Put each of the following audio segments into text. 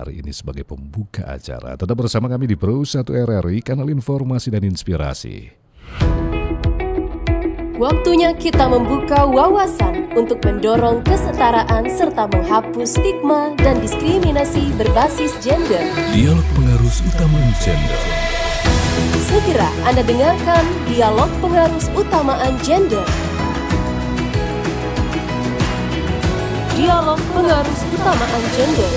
hari ini sebagai pembuka acara. Tetap bersama kami di Pro 1 RRI, kanal informasi dan inspirasi. Waktunya kita membuka wawasan untuk mendorong kesetaraan serta menghapus stigma dan diskriminasi berbasis gender. Dialog Pengarus Utamaan Gender. Segera Anda dengarkan Dialog Pengarus Utamaan Gender. Dialog Pengarus Utamaan Gender.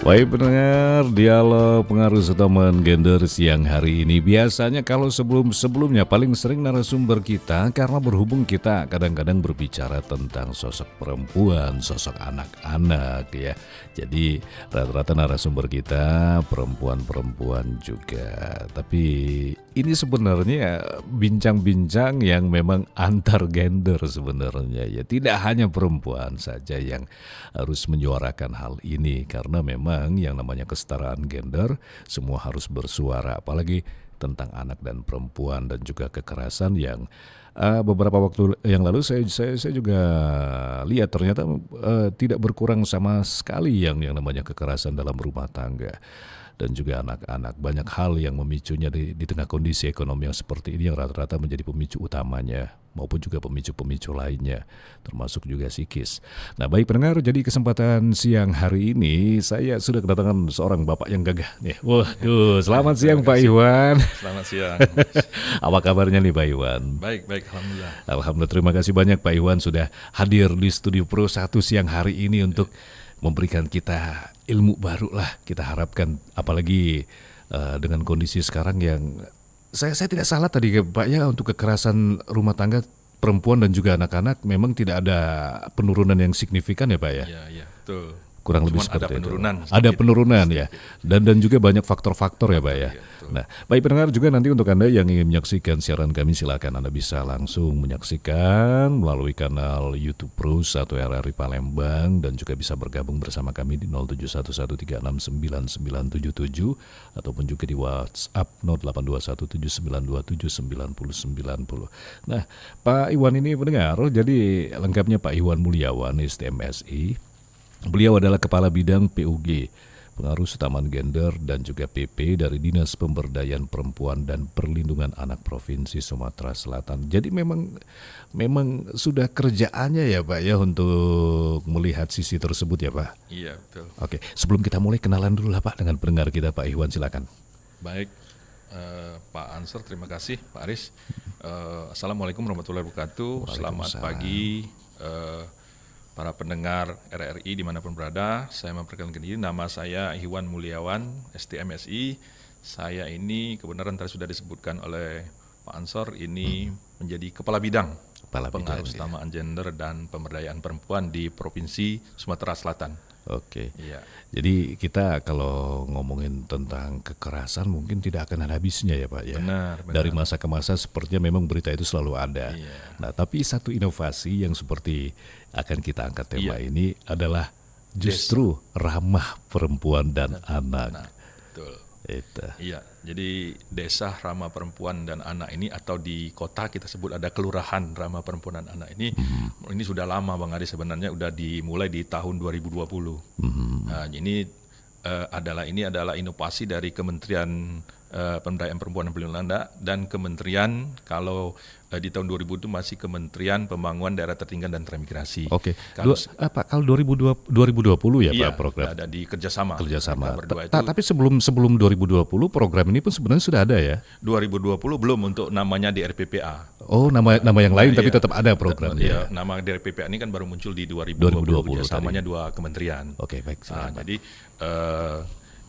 Baik pendengar, dialog pengaruh utamaan gender siang hari ini. Biasanya kalau sebelumnya paling sering narasumber kita, karena berhubung kita kadang-kadang berbicara tentang sosok perempuan, sosok anak-anak ya. Jadi rata-rata narasumber kita perempuan-perempuan juga. Tapi ini sebenarnya bincang-bincang yang memang antar gender sebenarnya ya. Tidak hanya perempuan saja yang harus menyuarakan hal ini, karena memang yang namanya kesetaraan gender semua harus bersuara, apalagi tentang anak dan perempuan dan juga kekerasan yang beberapa waktu yang lalu saya juga lihat ternyata tidak berkurang sama sekali yang namanya kekerasan dalam rumah tangga dan juga anak-anak. Banyak hal yang memicunya di tengah kondisi ekonomi yang seperti ini yang rata-rata menjadi pemicu utamanya maupun juga pemicu-pemicu lainnya, termasuk juga psikis. Nah baik pendengar, jadi kesempatan siang hari ini saya sudah kedatangan seorang bapak yang gagah nih. Waduh, selamat siang Pak Iwan. Selamat siang. Apa kabarnya nih Pak Iwan? Baik, alhamdulillah. Alhamdulillah, terima kasih banyak Pak Iwan sudah hadir di Studio Pro 1 siang hari ini untuk memberikan kita ilmu baru lah, kita harapkan, apalagi dengan kondisi sekarang yang saya tidak salah tadi Pak ya, untuk kekerasan rumah tangga perempuan dan juga anak-anak memang tidak ada penurunan yang signifikan ya Pak ya? Iya, betul. Kurang Cuman lebih seperti ada penurunan itu. Ada penurunan ya, dan juga banyak faktor-faktor ya Pak ya. Nah, baik pendengar, juga nanti untuk Anda yang ingin menyaksikan siaran kami, silakan Anda bisa langsung menyaksikan melalui kanal YouTube Pro 1 RRI Palembang dan juga bisa bergabung bersama kami di 0711369977 ataupun juga di WhatsApp 082179279090. Nah, Pak Iwan ini pendengar, jadi lengkapnya Pak Iwan Mulyawan, STMSI. Beliau adalah Kepala Bidang PUG, Pengarus Utamaan Gender dan juga PP dari Dinas Pemberdayaan Perempuan dan Perlindungan Anak Provinsi Sumatera Selatan. Jadi memang sudah kerjaannya ya Pak ya untuk melihat sisi tersebut ya Pak? Iya, betul. Oke, sebelum kita mulai kenalan dulu lah Pak dengan pendengar kita, Pak Iwan silakan. Baik, Pak Ansor, terima kasih Pak Aris. Assalamualaikum warahmatullahi wabarakatuh. Selamat pagi para pendengar RRI dimanapun berada. Saya memperkenalkan diri, nama saya Iwan Mulyawan, STMSI. Saya ini kebenaran tadi sudah disebutkan oleh Pak Ansor, ini menjadi Kepala Bidang Pengarus Utamaan Gender dan Pemberdayaan Perempuan di Provinsi Sumatera Selatan. Oke, iya. Jadi kita kalau ngomongin tentang kekerasan mungkin tidak akan ada habisnya ya Pak ya. Benar. Dari masa ke masa sepertinya memang berita itu selalu ada. Iya. Nah tapi satu inovasi yang seperti akan kita angkat tema ini adalah justru ramah perempuan dan anak. Nah, betul. Itu. Iya, jadi desa ramah perempuan dan anak ini, atau di kota kita sebut ada kelurahan ramah perempuan dan anak ini, ini sudah lama Bang Ari, sebenarnya sudah dimulai di tahun 2020. Nah, ini adalah inovasi dari Kementerian Pemberdayaan Perempuan dan Perlindungan Anak dan Kementerian, kalau di tahun 2000 itu masih Kementerian Pembangunan Daerah Tertinggal dan Transmigrasi. Oke. Kalau 2020 ya iya, Pak program? ada di kerjasama. Tapi sebelum 2020 program ini pun sebenarnya sudah ada ya? 2020 belum untuk namanya di RPPA. Oh, nama yang lain tapi tetap ada programnya. Iya, nama di RPPA ini kan baru muncul di 2020 kerjasamanya dua kementerian. Oke, baik. Jadi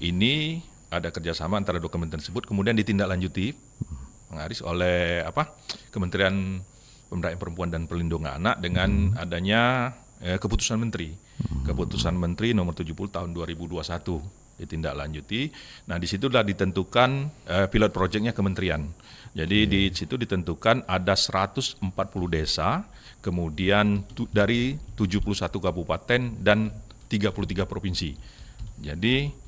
ini ada kerjasama antara dua kementerian tersebut, kemudian ditindaklanjuti Aris oleh Kementerian Pemberdayaan Perempuan dan Perlindungan Anak dengan adanya keputusan Menteri. Keputusan Menteri nomor 70 tahun 2021 ditindaklanjuti. Nah, di situlah ditentukan pilot projectnya kementerian. Jadi di situ ditentukan ada 140 desa, kemudian dari 71 kabupaten dan 33 provinsi. Jadi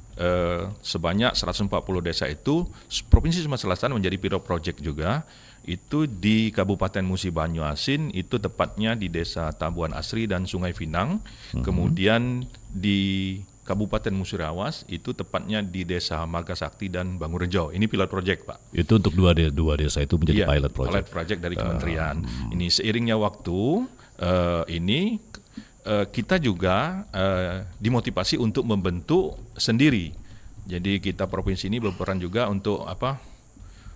sebanyak 140 desa itu Provinsi Sumatera Selatan menjadi pilot project juga. itu di Kabupaten Musi Banyuasin, itu tepatnya di Desa Tabuan Asri dan Sungai Pinang. Kemudian di Kabupaten Musirawas itu tepatnya di Desa Marga Sakti dan Bangurejo. Ini pilot project, Pak. Itu untuk dua desa itu menjadi Iya, pilot project. Pilot project dari kementerian. Ini seiringnya waktu kita juga dimotivasi untuk membentuk sendiri. Jadi kita provinsi ini berperan juga untuk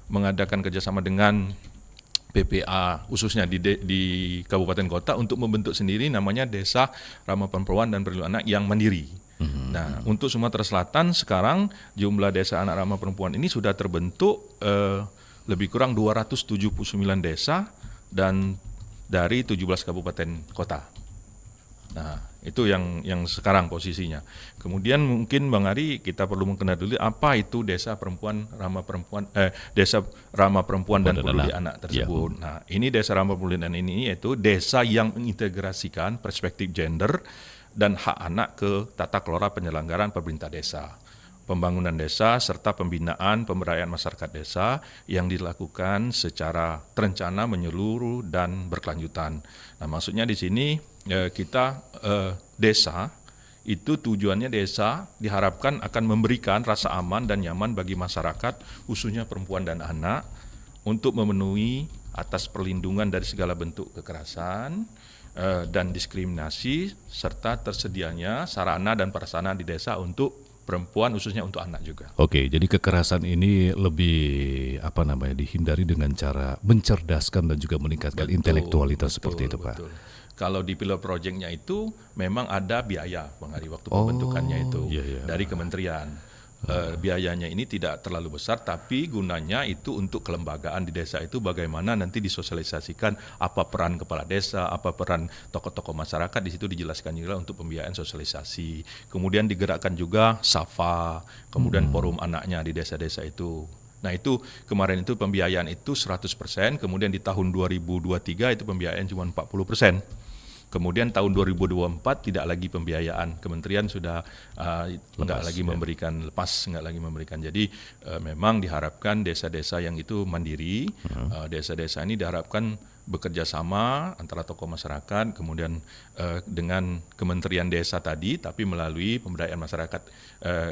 mengadakan kerjasama dengan PPA khususnya di kabupaten kota untuk membentuk sendiri namanya Desa Ramah Perempuan dan Perlindungan Anak yang mandiri. Nah, untuk Sumatera Selatan sekarang jumlah desa anak ramah perempuan ini sudah terbentuk lebih kurang 279 desa dan dari 17 kabupaten kota. Nah, itu yang sekarang posisinya. Kemudian mungkin Bang Ari kita perlu mengenal dulu apa itu Desa Desa Ramah Perempuan dan Peduli Anak tersebut. Ya. Nah, ini Desa Ramah Peduli Anak ini yaitu desa yang mengintegrasikan perspektif gender dan hak anak ke tata kelola penyelenggaraan pemerintah desa, pembangunan desa, serta pembinaan pemberdayaan masyarakat desa yang dilakukan secara terencana, menyeluruh, dan berkelanjutan. Nah, maksudnya di sini kita desa, itu tujuannya desa diharapkan akan memberikan rasa aman dan nyaman bagi masyarakat, khususnya perempuan dan anak, untuk memenuhi atas perlindungan dari segala bentuk kekerasan, dan diskriminasi serta tersedianya sarana dan prasarana di desa untuk perempuan khususnya untuk anak juga. Oke, jadi kekerasan ini lebih dihindari dengan cara mencerdaskan dan juga meningkatkan intelektualitas seperti itu, Pak. Betul. Kalau di pilot project-nya itu memang ada biaya, Bang Ari, waktu pembentukannya itu dari kementerian. Biayanya ini tidak terlalu besar, tapi gunanya itu untuk kelembagaan di desa itu bagaimana nanti disosialisasikan apa peran kepala desa, apa peran tokoh-tokoh masyarakat, di situ dijelaskan juga untuk pembiayaan sosialisasi. Kemudian digerakkan juga SAFA, kemudian forum anaknya di desa-desa itu. Nah, itu kemarin itu pembiayaan itu 100%, kemudian di tahun 2023 itu pembiayaan cuma 40%. Kemudian tahun 2024 tidak lagi pembiayaan, kementerian sudah nggak lagi memberikan nggak lagi memberikan. Jadi memang diharapkan desa-desa yang itu mandiri, desa-desa ini diharapkan bekerja sama antara tokoh masyarakat, kemudian dengan kementerian desa tadi, tapi melalui pemberdayaan masyarakat,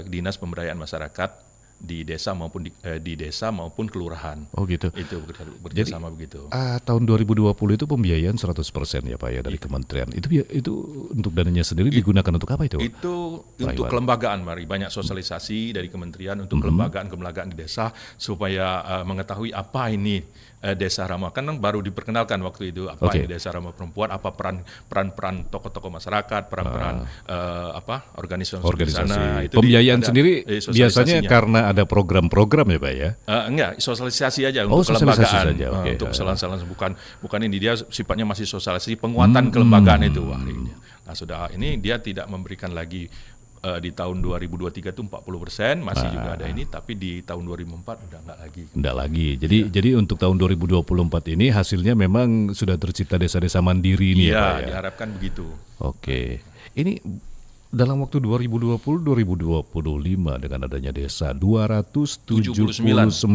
dinas pemberdayaan masyarakat di desa maupun kelurahan. Oh gitu. Itu bekerjasama begitu. Tahun 2020 itu pembiayaan 100% ya Pak ya dari kementerian. Itu untuk dananya sendiri digunakan untuk apa itu? Itu untuk kelembagaan, Mari. Banyak sosialisasi dari kementerian untuk kelembagaan di desa supaya mengetahui apa ini desa ramah. Kan baru diperkenalkan waktu itu apa ini desa ramah perempuan, apa peran tokoh-tokoh masyarakat, peran organisasi di sana. Itu pembiayaan sendiri biasanya karena ada program-program ya Pak ya? Enggak, sosialisasi aja untuk sosialisasi kelembagaan. Saja. Okay. Untuk sosialisasi bukan ini, dia sifatnya masih sosialisasi penguatan kelembagaan itu. Nah, sudah ini dia tidak memberikan lagi di tahun 2023 itu 40%, masih juga ada ini, tapi di tahun 2004 udah enggak lagi. Jadi untuk tahun 2024 ini hasilnya memang sudah tercipta desa-desa mandiri ini ya Pak ya? Diharapkan begitu. Oke. Ini dalam waktu 2020-2025 dengan adanya desa 279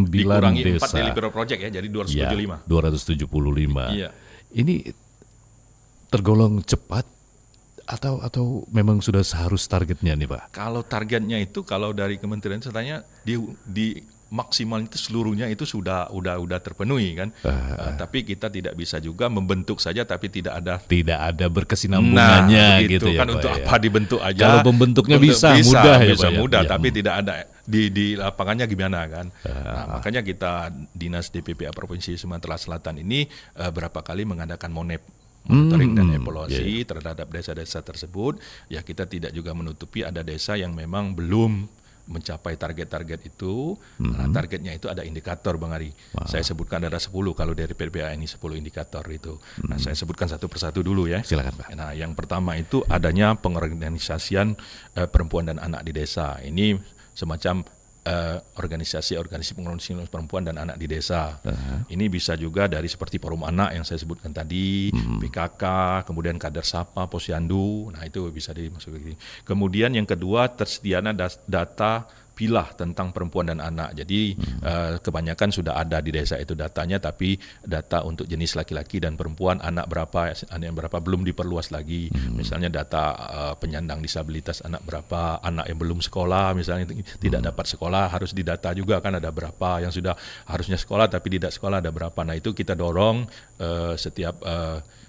dikurangi desa. 4 dari Pilot Project ya, jadi 275. 275. Iya. Ini tergolong cepat atau memang sudah seharus targetnya nih Pak? Kalau targetnya itu kalau dari kementerian katanya di maksimal itu seluruhnya itu sudah terpenuhi kan. Tapi kita tidak bisa juga membentuk saja tapi tidak ada berkesinambungannya gitu kan ya, untuk Pak, apa dibentuk aja. Kalau membentuknya bisa mudah ya Pak. Mudah, tapi tidak ada di lapangannya gimana kan. Nah, makanya kita Dinas DPPA Provinsi Sumatera Selatan ini berapa kali mengadakan monitoring dan evaluasi terhadap desa-desa tersebut. Ya, kita tidak juga menutupi ada desa yang memang belum mencapai target-target itu. Nah, targetnya itu ada indikator Bang Ari. Saya sebutkan ada 10 kalau dari PPA ini 10 indikator itu. Nah, saya sebutkan satu persatu dulu ya. Silakan Pak. Nah, yang pertama itu adanya pengorganisasian perempuan dan anak di desa. Ini semacam organisasi pengorganisasian perempuan dan anak di desa. Ini bisa juga dari seperti forum anak yang saya sebutkan tadi, PKK, kemudian kader Sapa, Posyandu. Nah, itu bisa dimasuki. Kemudian yang kedua, tersedianya data pilah tentang perempuan dan anak. Jadi kebanyakan sudah ada di desa itu datanya, tapi data untuk jenis laki-laki dan perempuan, anak yang berapa belum diperluas lagi. Misalnya data penyandang disabilitas anak berapa, anak yang belum sekolah misalnya tidak dapat sekolah harus didata juga kan, ada berapa yang sudah harusnya sekolah tapi tidak sekolah ada berapa. Nah itu kita dorong setiap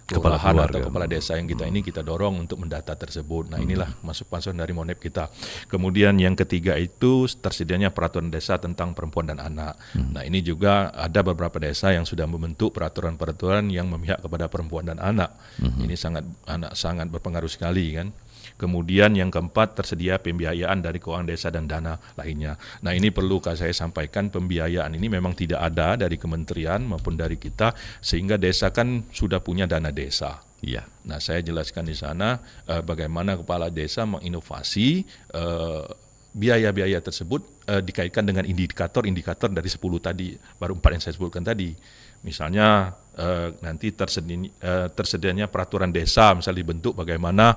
kelurahan atau kepala desa yang kita ini kita dorong untuk mendata tersebut. Nah inilah masukan dari Monep kita. Kemudian yang ketiga itu tersedianya peraturan desa tentang perempuan dan anak. Nah ini juga ada beberapa desa yang sudah membentuk peraturan-peraturan yang memihak kepada perempuan dan anak. Ini sangat berpengaruh sekali kan. Kemudian yang keempat tersedia pembiayaan dari keuangan desa dan dana lainnya. Nah ini perlu saya sampaikan, pembiayaan ini memang tidak ada dari kementerian maupun dari kita, sehingga desa kan sudah punya dana desa. Iya. Nah saya jelaskan di sana bagaimana kepala desa menginovasi biaya-biaya tersebut dikaitkan dengan indikator-indikator dari 10 tadi, baru 4 yang saya sebutkan tadi. Misalnya nanti tersedianya peraturan desa, misalnya dibentuk bagaimana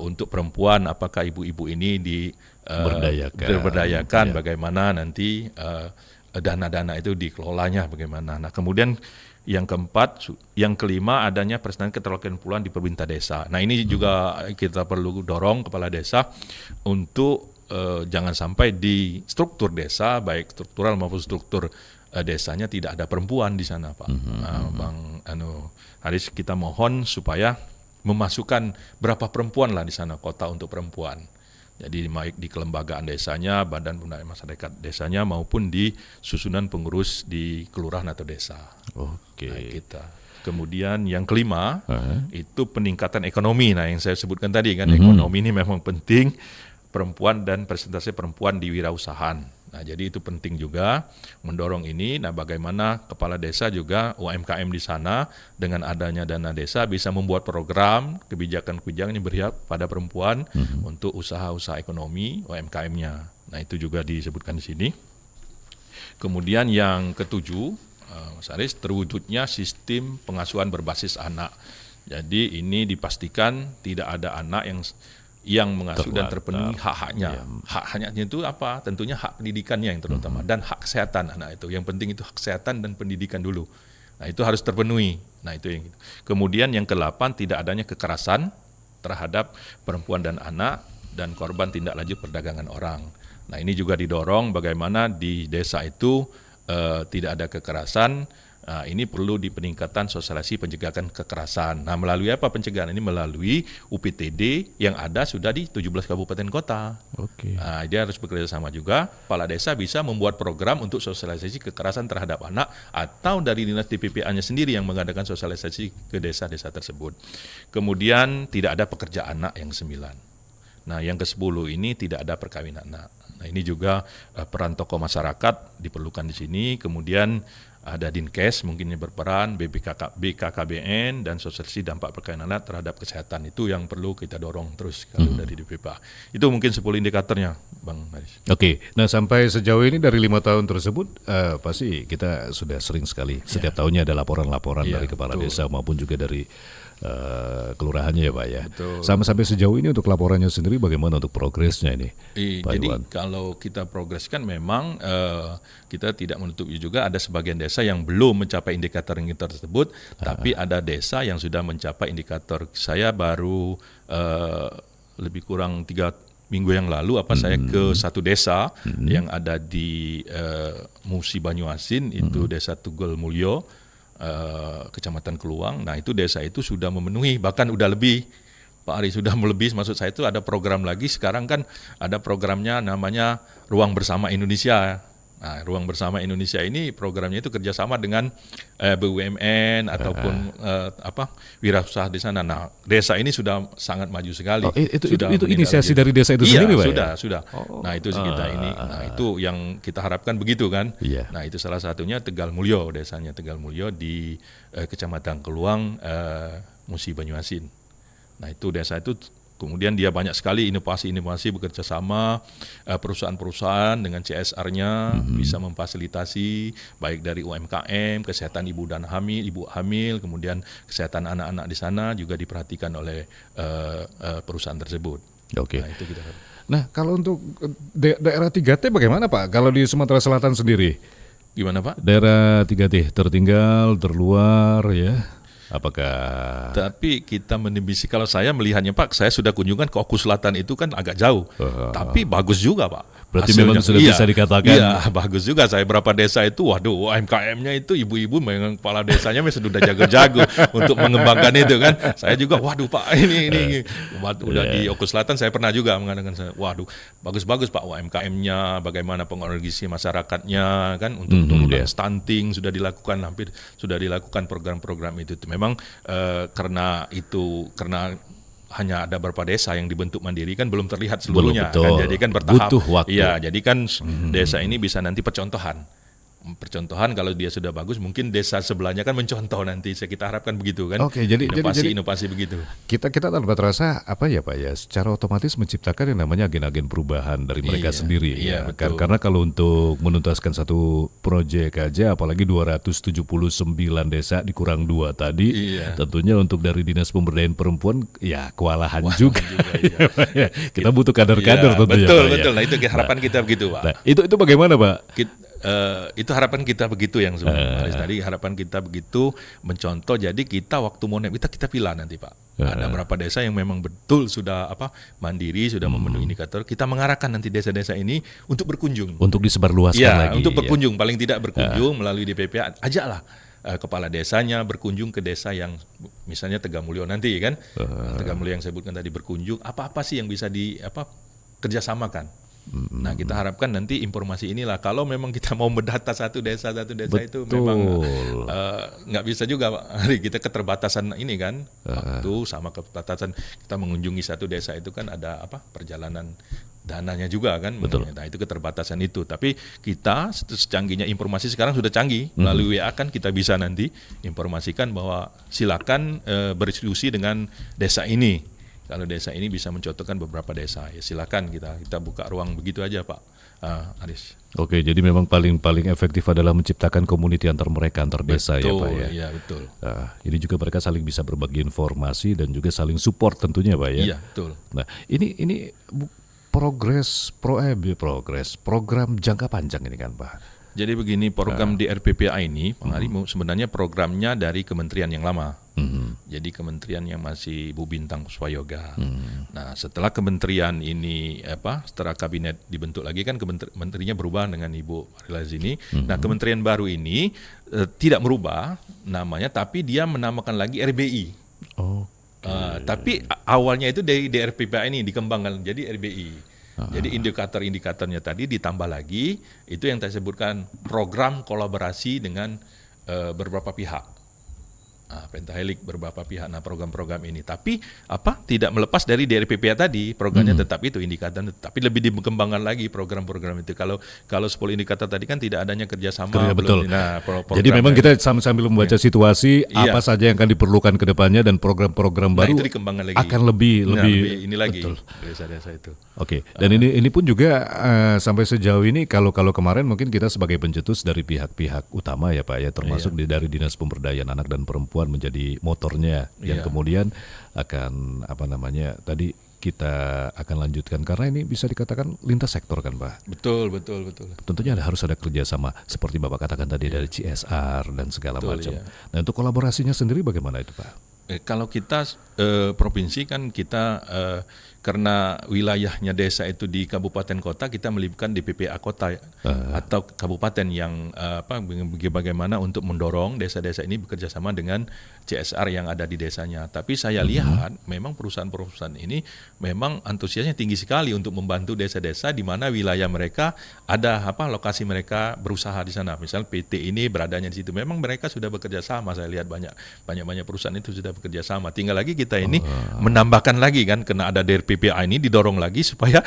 untuk perempuan, apakah ibu-ibu ini diberdayakan, bagaimana nanti dana-dana itu dikelolanya bagaimana. Nah kemudian yang kelima adanya persenjataan keterwakilan perempuan di pemerintah desa. Nah ini juga kita perlu dorong kepala desa untuk jangan sampai di struktur desa, baik struktural maupun struktur desanya tidak ada perempuan di sana, Pak. Bang Haris, kita mohon supaya memasukkan berapa perempuan lah di sana, kota untuk perempuan. Jadi baik di kelembagaan desanya, badan pemberdayaan masyarakat desanya maupun di susunan pengurus di kelurahan atau desa. Oke. Nah, kita. Kemudian yang kelima itu peningkatan ekonomi. Nah yang saya sebutkan tadi kan, ekonomi ini memang penting, perempuan dan persentase perempuan di wirausahaan. Nah, jadi itu penting juga mendorong ini. Nah, bagaimana kepala desa juga UMKM di sana dengan adanya dana desa bisa membuat program kebijakan-kebijakan yang berpihak pada perempuan untuk usaha-usaha ekonomi UMKM-nya. Nah, itu juga disebutkan di sini. Kemudian yang ketujuh, Mas Aris, terwujudnya sistem pengasuhan berbasis anak. Jadi ini dipastikan tidak ada anak yang mengasuh dan terpenuhi hak-haknya. Hak-haknya itu apa? Tentunya hak pendidikannya yang terutama dan hak kesehatan anak itu. Yang penting itu hak kesehatan dan pendidikan dulu. Nah, itu harus terpenuhi. Nah, itu yang. Kemudian yang ke-8 tidak adanya kekerasan terhadap perempuan dan anak dan korban tindak lanjut perdagangan orang. Nah, ini juga didorong bagaimana di desa itu tidak ada kekerasan. Nah, ini perlu di peningkatan sosialisasi pencegahan kekerasan. Nah, melalui apa pencegahan ini? Melalui UPTD yang ada sudah di 17 kabupaten kota. Oke. Nah, dia harus bekerja sama juga. Kepala desa bisa membuat program untuk sosialisasi kekerasan terhadap anak atau dari dinas DPPA-nya sendiri yang mengadakan sosialisasi ke desa-desa tersebut. Kemudian tidak ada pekerja anak yang 9. Nah, yang ke-10 ini tidak ada perkawinan anak. Nah, ini juga peran tokoh masyarakat diperlukan di sini. Kemudian ada Dinkes mungkin yang berperan, BKKBN dan sosialisasi dampak perkawinan anak terhadap kesehatan. Itu yang perlu kita dorong terus kalau dari DPPA. Itu mungkin 10 indikatornya, Bang Haris. Oke, nah sampai sejauh ini dari 5 tahun tersebut pasti kita sudah sering sekali setiap tahunnya ada laporan-laporan dari kepala desa maupun juga dari kelurahannya ya Pak ya. Betul. Sampai sejauh ini untuk laporannya sendiri bagaimana untuk progresnya ini? Pak Jadi Iwan? kalau kita progreskan memang kita tidak menutupi juga ada sebagian desa yang belum mencapai indikator-indikator tersebut, tapi ada desa yang sudah mencapai indikator. Saya baru lebih kurang 3 minggu yang lalu saya ke satu desa yang ada di Musi Banyuasin, itu desa Tugel Mulyo, Kecamatan Keluang. Nah itu desa itu sudah memenuhi, bahkan udah lebih, Pak Ari, sudah melebihi. Maksud saya itu ada program lagi, sekarang kan ada programnya namanya Ruang Bersama Indonesia. Nah, Ruang Bersama Indonesia ini programnya itu kerjasama dengan BUMN ataupun wirausaha di sana. Nah, desa ini sudah sangat maju sekali. Itu inisiasi dari desa itu sendiri, Pak? Iya, sudah. Nah, itu kita ini. Nah, itu yang kita harapkan begitu kan. Iya. Nah, itu salah satunya Tegal Mulyo, desanya Tegal Mulyo di Kecamatan Keluang, Musi Banyuasin. Nah, itu desa itu kemudian dia banyak sekali inovasi-inovasi bekerja sama perusahaan-perusahaan dengan CSR-nya bisa memfasilitasi baik dari UMKM, kesehatan ibu hamil, kemudian kesehatan anak-anak di sana juga diperhatikan oleh perusahaan tersebut. Oke. Nah, itu kita harapkan. Nah, kalau untuk daerah 3T bagaimana Pak? Kalau di Sumatera Selatan sendiri, Gimana Pak? daerah 3T tertinggal, terluar ya, apakah? Tapi kita menembisi, kalau saya melihatnya Pak, saya sudah kunjungan ke Oku Selatan itu kan agak jauh, tapi bagus juga Pak. Berarti Hasilnya. memang sudah bisa dikatakan. Iya, bagus juga. Saya berapa desa itu, waduh, UMKM-nya itu ibu-ibu, memang kepala desanya sudah jago-jago untuk mengembangkan itu kan. Saya juga, waduh Pak, ini udah di Oku Selatan saya pernah juga mengatakan, waduh, bagus-bagus Pak UMKM-nya, bagaimana pengorganisasi masyarakatnya kan untuk turunan stunting sudah dilakukan, hampir sudah dilakukan program-program itu. Memang karena hanya ada beberapa desa yang dibentuk mandiri kan belum terlihat seluruhnya kan, jadi kan bertahap. Butuh waktu. Iya, jadi kan desa ini bisa nanti percontohan kalau dia sudah bagus, mungkin desa sebelahnya kan mencontoh nanti. Kita harapkan begitu kan. Oke, jadi inovasi begitu. Kita tanpa terasa apa ya Pak ya, secara otomatis menciptakan yang namanya agen-agen perubahan dari mereka sendiri. Iya, Ya. betul. Karena kalau untuk menuntaskan satu proyek aja, apalagi 279 desa dikurang 2 tadi, tentunya untuk dari Dinas Pemberdayaan Perempuan ya kewalahan juga. Iya. Kita butuh kader-kader tentunya. Betul, Pak, betul. ya. Nah, itu harapan kita begitu Pak. Nah, itu bagaimana Pak? Itu harapan kita begitu yang sebenarnya. Tadi harapan kita begitu mencontoh. Jadi kita waktu mau kita pilih nanti Pak. Ada berapa desa yang memang betul sudah mandiri, sudah memenuhi indikator. Kita mengarahkan nanti desa-desa ini untuk berkunjung. Untuk disebarluaskan lagi. Untuk berkunjung, paling tidak berkunjung melalui DPP. Ajaklah kepala desanya berkunjung ke desa yang misalnya Tegamulyo nanti kan. Tegamulyo yang saya sebutkan tadi berkunjung. Apa sih yang bisa kerjasamakan? Nah, kita harapkan nanti informasi inilah, kalau memang kita mau mendata satu desa itu memang nggak bisa juga Pak. Kita keterbatasan ini kan, waktu sama keterbatasan kita mengunjungi satu desa itu kan ada perjalanan dananya juga kan. Betul. Nah, itu keterbatasan itu. Tapi kita secanggihnya informasi sekarang sudah canggih, melalui WA kan kita bisa nanti informasikan bahwa silakan berdiskusi dengan desa ini. Kalau desa ini bisa mencontohkan beberapa desa, ya silakan kita buka ruang begitu aja Pak Aris. Oke, jadi memang paling efektif adalah menciptakan community antar desa ya Pak ya. Iya betul. Nah, ini juga mereka saling bisa berbagi informasi dan juga saling support tentunya Pak ya. Iya betul. Nah, ini program jangka panjang ini kan Pak. Jadi begini, program di RPPA ini Pak Ari, sebenarnya programnya dari kementerian yang lama. Jadi kementerian yang masih Bu Bintang Puspayoga. Nah, setelah kementerian ini setelah kabinet dibentuk lagi kan menterinya berubah dengan Ibu Marilazini. Nah, kementerian baru ini tidak merubah namanya, tapi dia menamakan lagi RBI. Tapi awalnya itu dari RPPA ini dikembangkan jadi RBI. Jadi indikator-indikatornya tadi ditambah lagi, itu yang saya sebutkan program kolaborasi dengan beberapa pihak. Pentahelix beberapa pihak, program-program ini. Tapi tidak melepas dari DRPPA tadi, programnya tetap itu indikator, tapi lebih dikembangkan lagi program-program itu. Kalau 10 indikator tadi kan tidak adanya kerjasama. Betul. Nah, jadi memang kita sambil membaca situasi apa saja yang akan diperlukan ke depannya dan program-program baru itu dikembangkan lagi. Akan lebih ini lagi desa-desa itu. Oke. Dan ini pun juga sampai sejauh ini kalau kemarin mungkin kita sebagai pencetus dari pihak-pihak utama ya Pak ya, termasuk dari Dinas Pemberdayaan Anak dan Perempuan menjadi motornya yang kemudian akan tadi kita akan lanjutkan karena ini bisa dikatakan lintas sektor kan Pak. Betul. Tentunya harus ada kerjasama seperti Bapak katakan tadi dari CSR dan segala macam. Nah, untuk kolaborasinya sendiri bagaimana itu Pak? Kalau kita provinsi kan kita karena wilayahnya desa itu di kabupaten kota, kita melibatkan DPPA kota atau kabupaten yang bagaimana untuk mendorong desa-desa ini bekerja sama dengan CSR yang ada di desanya. Tapi saya lihat memang perusahaan-perusahaan ini memang antusiasnya tinggi sekali untuk membantu desa-desa di mana wilayah mereka ada lokasi mereka berusaha di sana. Misal PT ini beradanya di situ. Memang mereka sudah bekerja sama. Saya lihat banyak perusahaan itu sudah bekerja sama. Tinggal lagi kita ini menambahkan lagi kan, kena ada DRPPA ini didorong lagi supaya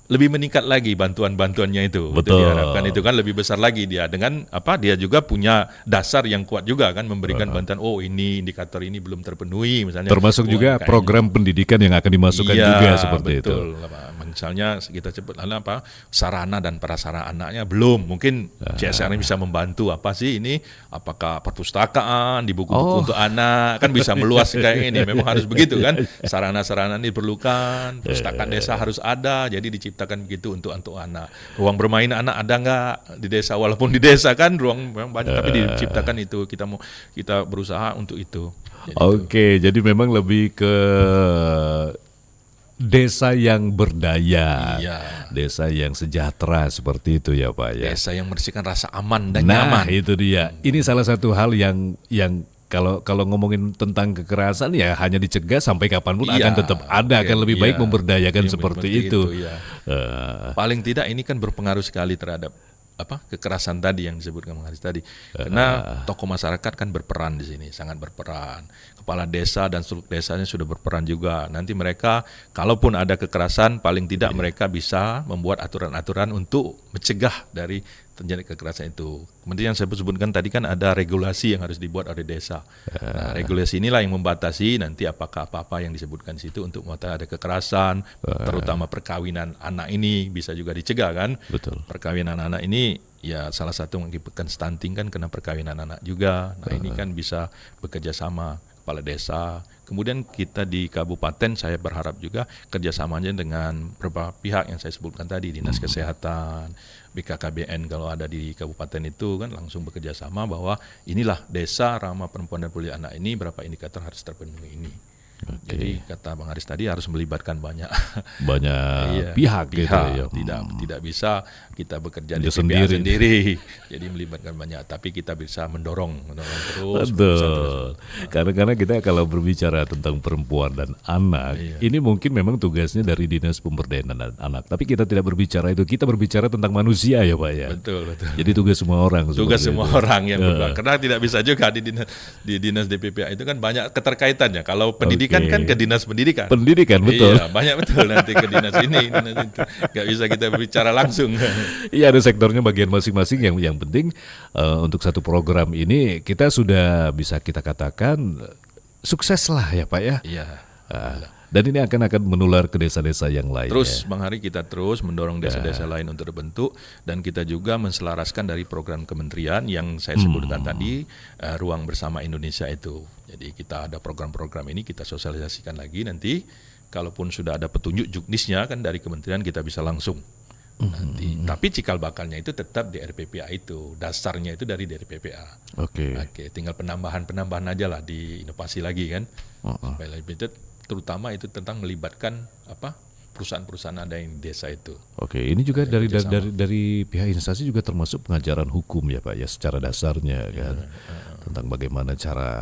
lebih meningkat lagi bantuan-bantuannya itu. Betul. Itu diharapkan itu kan lebih besar lagi dia dengan dia juga punya dasar yang kuat juga kan memberikan bantuan. Ini indikator ini belum terpenuhi misalnya. Termasuk juga program pendidikan yang akan dimasukkan juga seperti betul, itu. misalnya kita sebut apa sarana dan prasarana belum, mungkin CSR ini bisa membantu apa sih ini, apakah perpustakaan di buku-buku untuk anak kan bisa meluas kayak ini, memang harus begitu kan, sarana-sarana ini diperlukan, perpustakaan desa harus ada, jadi diciptakan begitu untuk anak, ruang bermain anak ada nggak di desa, walaupun di desa kan ruang memang banyak tapi diciptakan itu, kita berusaha untuk itu. Oke, jadi memang lebih ke desa yang berdaya, desa yang sejahtera seperti itu ya Pak ya. Desa yang membersihkan rasa aman dan nyaman. Nah itu dia. Ini salah satu hal yang kalau ngomongin tentang kekerasan ya hanya dicegah sampai kapanpun akan tetap ada, akan lebih baik memberdayakan seperti itu. Paling tidak ini kan berpengaruh sekali terhadap kekerasan tadi yang disebutkan Bang Haris tadi, karena tokoh masyarakat kan berperan di sini, sangat berperan. Kepala desa dan struktur desanya sudah berperan juga. Nanti mereka kalaupun ada kekerasan, paling tidak mereka bisa membuat aturan-aturan untuk mencegah dari terjadi kekerasan itu. Kemudian yang saya sebutkan tadi kan ada regulasi yang harus dibuat oleh desa. Nah, regulasi inilah yang membatasi nanti apakah apa-apa yang disebutkan di situ untuk membatasi ada kekerasan, terutama perkawinan anak ini bisa juga dicegah kan. Betul. Perkawinan anak ini ya salah satu mengakibatkan stunting kan kena perkawinan anak juga. Nah ini kan bisa bekerja sama kepala desa. Kemudian kita di kabupaten saya berharap juga kerjasamanya dengan beberapa pihak yang saya sebutkan tadi, Dinas Kesehatan, BKKBN kalau ada di kabupaten itu kan langsung bekerja sama bahwa inilah desa ramah perempuan dan perlindungan anak ini, berapa indikator harus terpenuhi ini. Jadi kata Bang Haris tadi harus melibatkan banyak pihak gitu ya. Tidak bisa kita bekerja di sendiri. Jadi melibatkan banyak, tapi kita bisa mendorong terus. Betul. Karena kita kalau berbicara tentang perempuan dan anak, ini mungkin memang tugasnya dari Dinas Pemberdayaan Anak. Tapi kita tidak berbicara itu, kita berbicara tentang manusia ya Pak ya. Betul. Jadi tugas semua orang. Tugas semua orang yang berperan. Karena tidak bisa juga di dinas DPPA itu kan banyak keterkaitannya. Kalau pendidikan kan ke dinas pendidikan. Pendidikan betul. Iya, banyak betul nanti ke dinas ini, dinas itu. Gak bisa kita berbicara langsung. Iya, ada sektornya bagian masing-masing. Yang penting untuk satu program ini kita sudah bisa kita katakan sukses lah ya Pak ya. Iya. Dan ini akan menular ke desa-desa yang lain. Terus Bang Hari, kita terus mendorong desa-desa lain untuk terbentuk, dan kita juga menselaraskan dari program kementerian yang saya sebutkan tadi, Ruang Bersama Indonesia itu. Jadi kita ada program-program ini kita sosialisasikan lagi, nanti kalaupun sudah ada petunjuk juknisnya kan dari kementerian kita bisa langsung nanti. Tapi cikal bakalnya itu tetap di RPPA itu, dasarnya itu dari RPPA. Oke, tinggal penambahan aja lah, di inovasi lagi kan. Supaya lebih terutama itu tentang melibatkan perusahaan-perusahaan ada yang di desa itu. Oke, ini juga dari pihak instansi juga termasuk pengajaran hukum ya Pak ya, secara dasarnya kan. Tentang bagaimana cara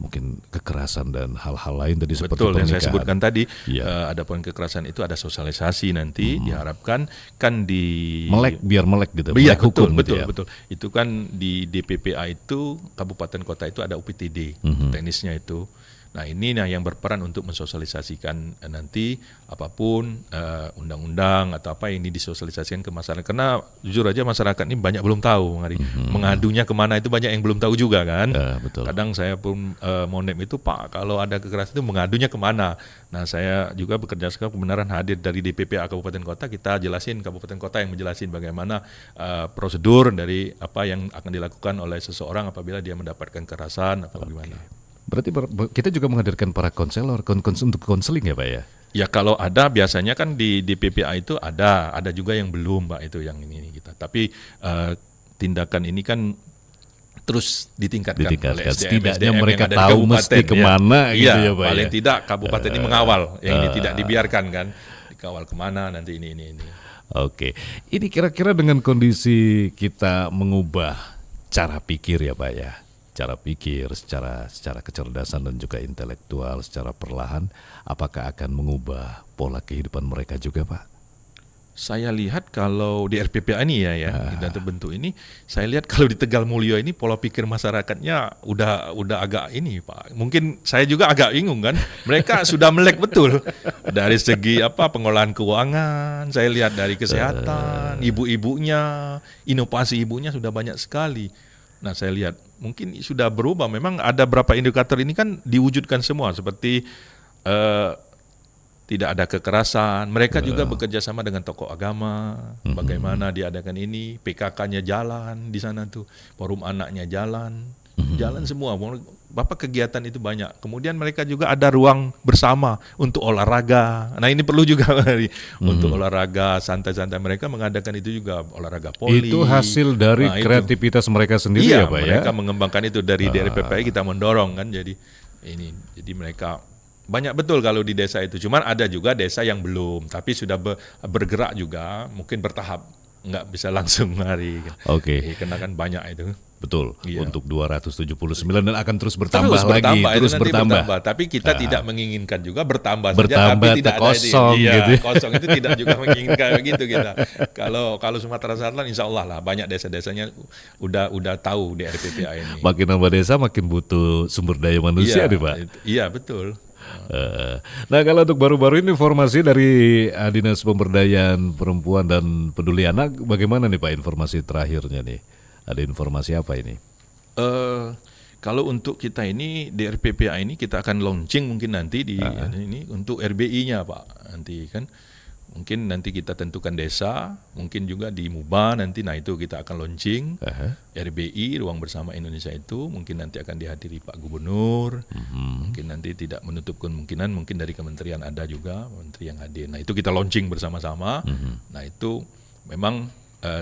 mungkin kekerasan dan hal-hal lain tadi seperti betul pernikahan. Yang saya sebutkan tadi, ada poin kekerasan itu ada sosialisasi nanti diharapkan kan biar melek gitu. Iya, hukum betul. Itu kan di DPPA itu kabupaten kota itu ada UPTD teknisnya itu. Nah ini yang berperan untuk mensosialisasikan nanti apapun undang-undang atau apa ini disosialisasikan ke masyarakat, karena jujur aja masyarakat ini banyak belum tahu, mengadunya kemana itu banyak yang belum tahu juga kan. Betul. Kadang saya pun monem itu Pak kalau ada kekerasan itu mengadunya kemana. Nah saya juga bekerja sekarang kebenaran hadir dari DPPA kabupaten kota, kita jelasin kabupaten kota yang menjelasin bagaimana prosedur dari apa yang akan dilakukan oleh seseorang apabila dia mendapatkan kekerasan atau gimana. Berarti kita juga menghadirkan para konselor untuk konseling ya Pak ya? Ya kalau ada biasanya kan di PPA itu ada juga yang belum Pak, itu yang ini kita. Tapi tindakan ini kan terus ditingkatkan oleh setidaknya mereka tahu mesti kemana gitu ya Pak. Paling tidak kabupaten ini mengawal, yang ini tidak dibiarkan kan, dikawal kemana nanti ini. Oke, ini kira-kira dengan kondisi kita mengubah cara pikir ya Pak ya. Cara pikir secara kecerdasan dan juga intelektual secara perlahan, apakah akan mengubah pola kehidupan mereka juga Pak? Saya lihat kalau di RPPA ini dan terbentuk ini, saya lihat kalau di Tegal Mulyo ini pola pikir masyarakatnya udah agak ini Pak. Mungkin saya juga agak bingung kan. Mereka sudah melek betul dari segi pengolahan keuangan. Saya lihat dari kesehatan, ibu-ibunya, inovasi ibunya sudah banyak sekali. Nah saya lihat mungkin sudah berubah. Memang ada beberapa indikator ini kan diwujudkan semua seperti tidak ada kekerasan. Mereka juga bekerja sama dengan tokoh agama, bagaimana diadakan ini, PKK-nya jalan di sana tuh, forum anaknya jalan semua. Bapak kegiatan itu banyak. Kemudian mereka juga ada ruang bersama untuk olahraga. Nah ini perlu juga untuk olahraga santai-santai. Mereka mengadakan itu juga olahraga poli. Itu hasil dari kreativitas mereka sendiri ya Pak ya? Mereka mengembangkan itu dari DRPPI kita mendorong kan. Jadi mereka banyak betul kalau di desa itu. Cuman ada juga desa yang belum, tapi sudah bergerak juga, mungkin bertahap. Nggak bisa langsung hari. Oke. Karena kan banyak itu. Betul, Iya. untuk 279 dan akan terus bertambah lagi, terus nanti bertambah. Tapi kita tidak menginginkan juga bertambah Bertambah, saja, tapi tidak kosong ada gitu. Kosong itu tidak juga menginginkan begitu kita. Kalau Sumatera Selatan, insya Allah lah banyak desa-desanya udah tahu di RPPA ini. Makin nambah desa, makin butuh sumber daya manusia nih Pak. Iya betul. Nah kalau untuk baru-baru ini informasi dari Dinas Pemberdayaan Perempuan dan Peduli Anak, bagaimana nih Pak informasi terakhirnya nih? Ada informasi apa ini? Kalau untuk kita ini di RPPA ini kita akan launching mungkin nanti di ini untuk RBI-nya Pak nanti kan. Mungkin nanti kita tentukan desa, mungkin juga di MUBA nanti, nah itu kita akan launching RBI, Ruang Bersama Indonesia itu, mungkin nanti akan dihadiri Pak Gubernur, mungkin nanti tidak menutup kemungkinan, mungkin dari kementerian ada juga, menteri yang hadir. Nah itu kita launching bersama-sama, nah itu memang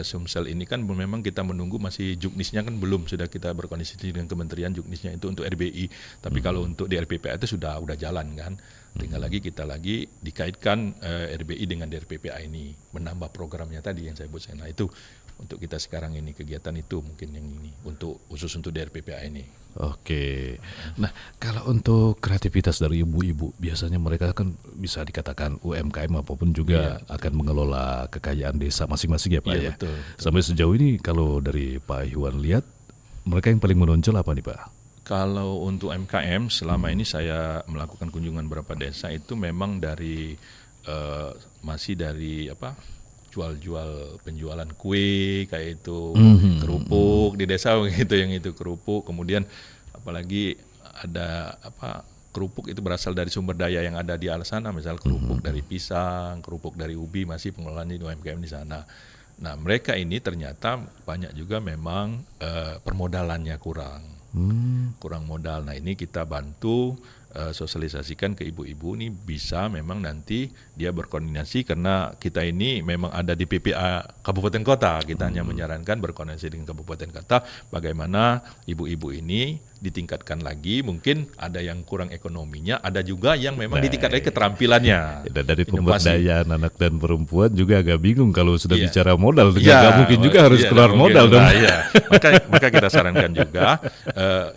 Sumsel ini kan memang kita menunggu masih juknisnya kan belum, sudah kita berkoordinasi dengan kementerian juknisnya itu untuk RBI, tapi kalau untuk di RPPA itu sudah jalan kan. Tinggal kita dikaitkan RBI dengan DRPPA ini, menambah programnya tadi yang saya buat. Nah itu untuk kita sekarang ini kegiatan itu mungkin yang ini khusus untuk DRPPA ini. Oke. Nah kalau untuk kreativitas dari ibu-ibu, biasanya mereka kan bisa dikatakan UMKM apapun juga akan mengelola kekayaan desa masing-masing ya Pak ya. Betul. Sampai sejauh ini kalau dari Pak Iwan lihat, mereka yang paling menonjol apa nih Pak? Kalau untuk UMKM selama ini saya melakukan kunjungan beberapa desa itu memang dari masih dari jual-jual penjualan kue kayak itu, kerupuk di desa gitu, yang itu kerupuk. Kemudian apalagi ada kerupuk itu berasal dari sumber daya yang ada di sana, misal kerupuk dari pisang, kerupuk dari ubi, masih pengelolaan di UMKM di sana. Nah mereka ini ternyata banyak juga memang permodalannya kurang modal. Nah ini kita bantu sosialisasikan ke ibu-ibu ini bisa memang nanti dia berkoordinasi, karena kita ini memang ada di PPA Kabupaten Kota, kita hanya menyarankan berkoordinasi dengan Kabupaten Kota bagaimana ibu-ibu ini ditingkatkan lagi, mungkin ada yang kurang ekonominya, ada juga yang memang ditingkatkan keterampilannya. Dan dari pemberdayaan anak dan perempuan juga agak bingung kalau sudah bicara modal, nggak mungkin juga harus keluar modal dong. Maka kita sarankan juga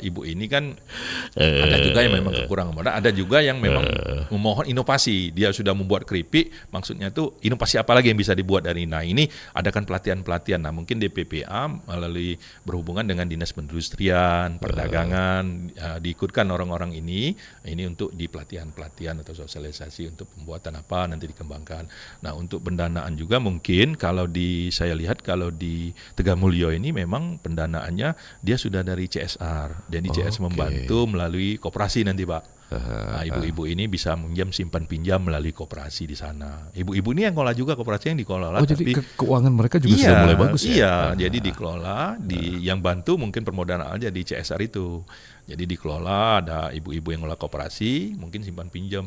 ibu ini kan ada juga yang memang kekurangan modal, ada juga yang memang memohon inovasi. Dia sudah membuat keripik, maksudnya itu inovasi apa lagi yang bisa dibuat dari ini. Nah ini adakan pelatihan-pelatihan. Nah mungkin DPPA melalui berhubungan dengan Dinas Perindustrian, Perdagangan, diikutkan orang-orang ini untuk di pelatihan-pelatihan atau sosialisasi untuk pembuatan apa nanti dikembangkan. Nah untuk pendanaan juga mungkin kalau saya lihat kalau di Tegamulyo ini memang pendanaannya dia sudah dari CSR, jadi CSR membantu melalui koperasi nanti Pak. Nah, ibu-ibu ini bisa simpan pinjam melalui koperasi di sana. Ibu-ibu ini yang kelola juga, koperasi yang dikelola. Jadi keuangan mereka juga sudah mulai bagus ya? Iya, jadi dikelola, yang bantu mungkin permodalan aja di CSR itu. Jadi dikelola, ada ibu-ibu yang ngelola koperasi, mungkin simpan pinjam.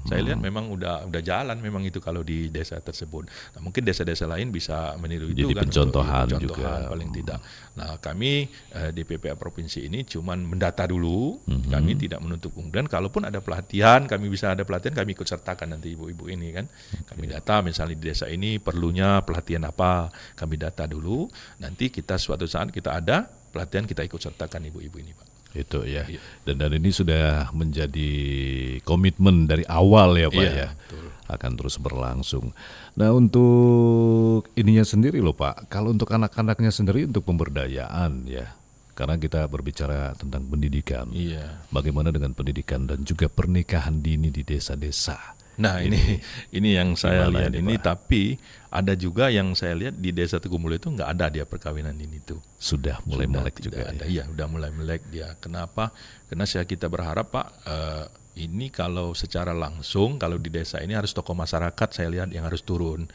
Saya lihat memang udah jalan memang itu kalau di desa tersebut. Nah, mungkin desa-desa lain bisa meniru itu jadi kan. Pencontohan juga paling tidak. Nah, kami di PPA provinsi ini cuman mendata dulu. Kami tidak menutup kemungkinan kalaupun ada pelatihan, kami ikut sertakan nanti ibu-ibu ini kan. Kami data misalnya di desa ini perlunya pelatihan apa, kami data dulu. Nanti kita suatu saat kita ada pelatihan, kita ikut sertakan ibu-ibu ini Pak. Itu ya. Dan ini sudah menjadi komitmen dari awal ya Pak ya. Betul. Akan terus berlangsung. Nah untuk ininya sendiri loh Pak, kalau untuk anak-anaknya sendiri untuk pemberdayaan ya, karena kita berbicara tentang pendidikan. Bagaimana dengan pendidikan dan juga pernikahan dini di desa-desa? Nah ini yang saya lihat ini Pak? Tapi ada juga yang saya lihat di desa Tegamulyo itu nggak ada dia perkawinan ini tuh. Sudah mulai melek juga ada. Iya udah mulai melek dia. Kenapa? Karena kita berharap Pak ini kalau secara langsung, kalau di desa ini harus tokoh masyarakat saya lihat yang harus turun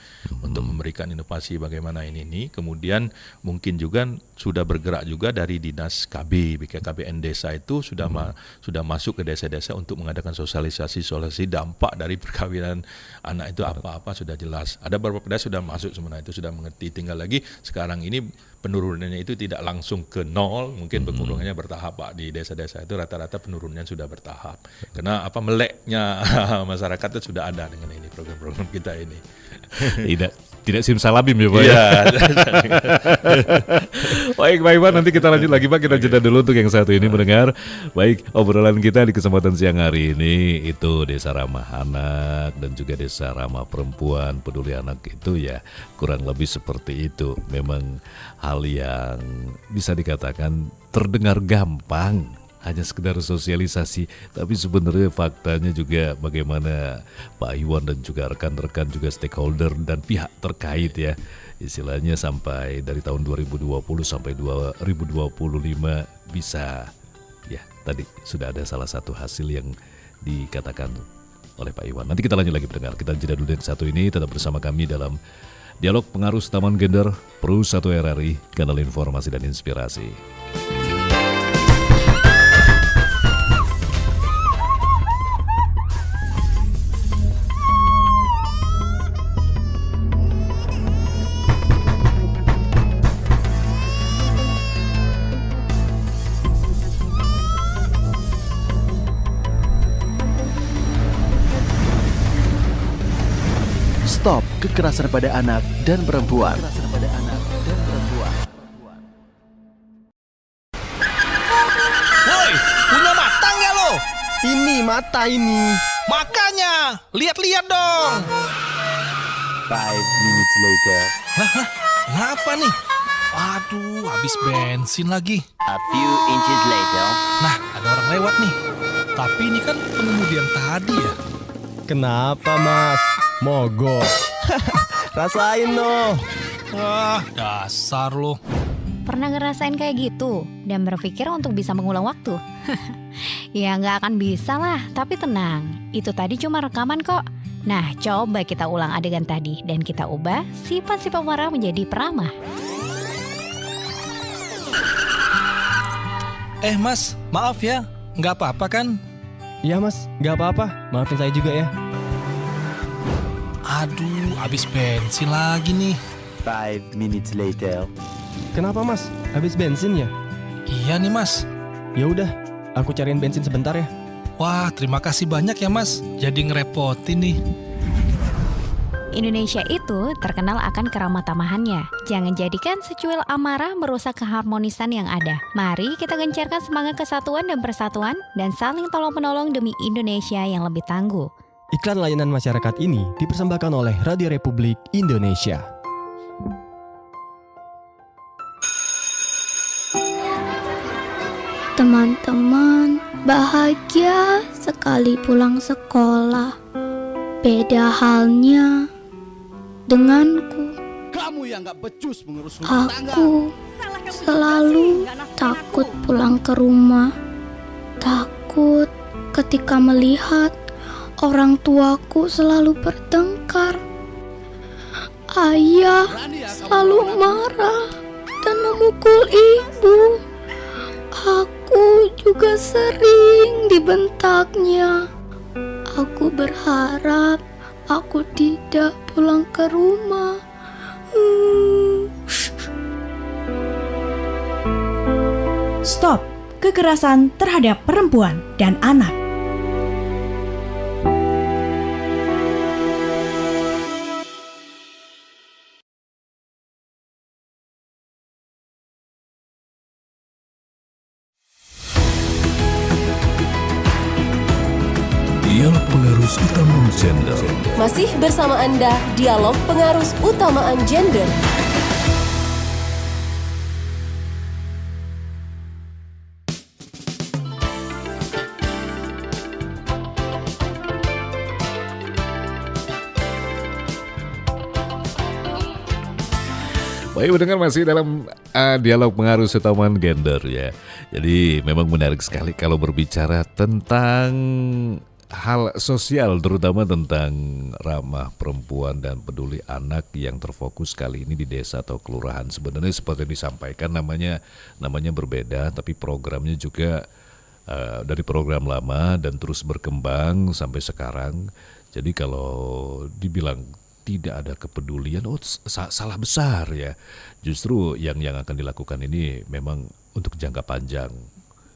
untuk memberikan inovasi bagaimana ini. Kemudian mungkin juga sudah bergerak juga dari dinas KB, BKKBN desa itu sudah masuk ke desa-desa untuk mengadakan sosialisasi dampak dari perkawinan anak itu apa-apa sudah jelas. Ada beberapa desa sudah masuk sebenarnya itu sudah mengerti. Tinggal lagi sekarang ini penurunannya itu tidak langsung ke nol, mungkin penurunannya bertahap Pak. Di desa-desa itu rata-rata penurunannya sudah bertahap. Karena meleknya masyarakat itu sudah ada dengan ini program-program kita ini. Tidak simsalabim ya Pak. Iya. Baik Pak, nanti kita lanjut lagi Pak. Kita jeda dulu untuk yang satu ini mendengar. Baik, obrolan kita di kesempatan siang hari ini itu Desa Ramah Anak dan juga Desa Ramah Perempuan Peduli Anak itu ya kurang lebih seperti itu. Memang hal yang bisa dikatakan terdengar gampang, hanya sekedar sosialisasi, tapi sebenarnya faktanya juga bagaimana Pak Iwan dan juga rekan-rekan juga stakeholder dan pihak terkait ya, istilahnya sampai dari tahun 2020 sampai 2025 bisa ya, tadi sudah ada salah satu hasil yang dikatakan oleh Pak Iwan. Nanti kita lanjut lagi mendengar, kita jeda dulu yang satu ini, tetap bersama kami dalam Dialog Pengaruh Taman Gender Pro 1 RRI, kanal informasi dan inspirasi. Stop kekerasan pada anak dan perempuan. Woi, punya mata nggak lo? Ini mata ini. Makanya, lihat-lihat dong. 5 minutes later. Ngapa nih? Aduh, habis bensin lagi. A few inches later. Nah, ada orang lewat nih. Tapi ini kan pengemudi yang tadi ya. Kenapa mas? Mogok. Rasain no. Wah, dasar lo. Pernah ngerasain kayak gitu dan berpikir untuk bisa mengulang waktu? Ya nggak akan bisa lah, tapi tenang, itu tadi cuma rekaman kok. Nah, coba kita ulang adegan tadi dan kita ubah sifat-sifat marah menjadi peramah. Mas, maaf ya, nggak apa-apa kan? Iya mas, nggak apa-apa. Maafin saya juga ya. Aduh, habis bensin lagi nih. 5 minutes later. Kenapa mas? Habis bensin ya? Iya nih mas. Ya udah, aku cariin bensin sebentar ya. Wah, terima kasih banyak ya mas. Jadi ngerepotin nih. Indonesia itu terkenal akan keramah tamahannya. Jangan jadikan secuil amarah merusak keharmonisan yang ada. Mari kita gencarkan semangat kesatuan dan persatuan dan saling tolong-menolong demi Indonesia yang lebih tangguh. Iklan layanan masyarakat ini dipersembahkan oleh Radio Republik Indonesia. Teman-teman bahagia sekali pulang sekolah. Beda halnya denganku. Kamu yang gak becus mengurus rumah tangga. Aku selalu takut pulang ke rumah. Takut ketika melihat orang tuaku selalu bertengkar. Ayah selalu marah dan memukul ibu. Aku juga sering dibentaknya. Aku berharap aku tidak pulang ke rumah. Stop kekerasan terhadap perempuan dan anak. Dialog Pengarus Utamaan Gender. Masih bersama Anda, Dialog Pengarus Utamaan Gender. Baik, mendengar masih dalam dialog pengaruh setoman gender ya. Jadi memang menarik sekali kalau berbicara tentang hal sosial, terutama tentang ramah perempuan dan peduli anak yang terfokus kali ini di desa atau kelurahan. Sebenarnya seperti yang disampaikan namanya berbeda, tapi programnya juga dari program lama dan terus berkembang sampai sekarang. Jadi kalau dibilang tidak ada kepedulian, salah besar ya. Justru yang akan dilakukan ini memang untuk jangka panjang.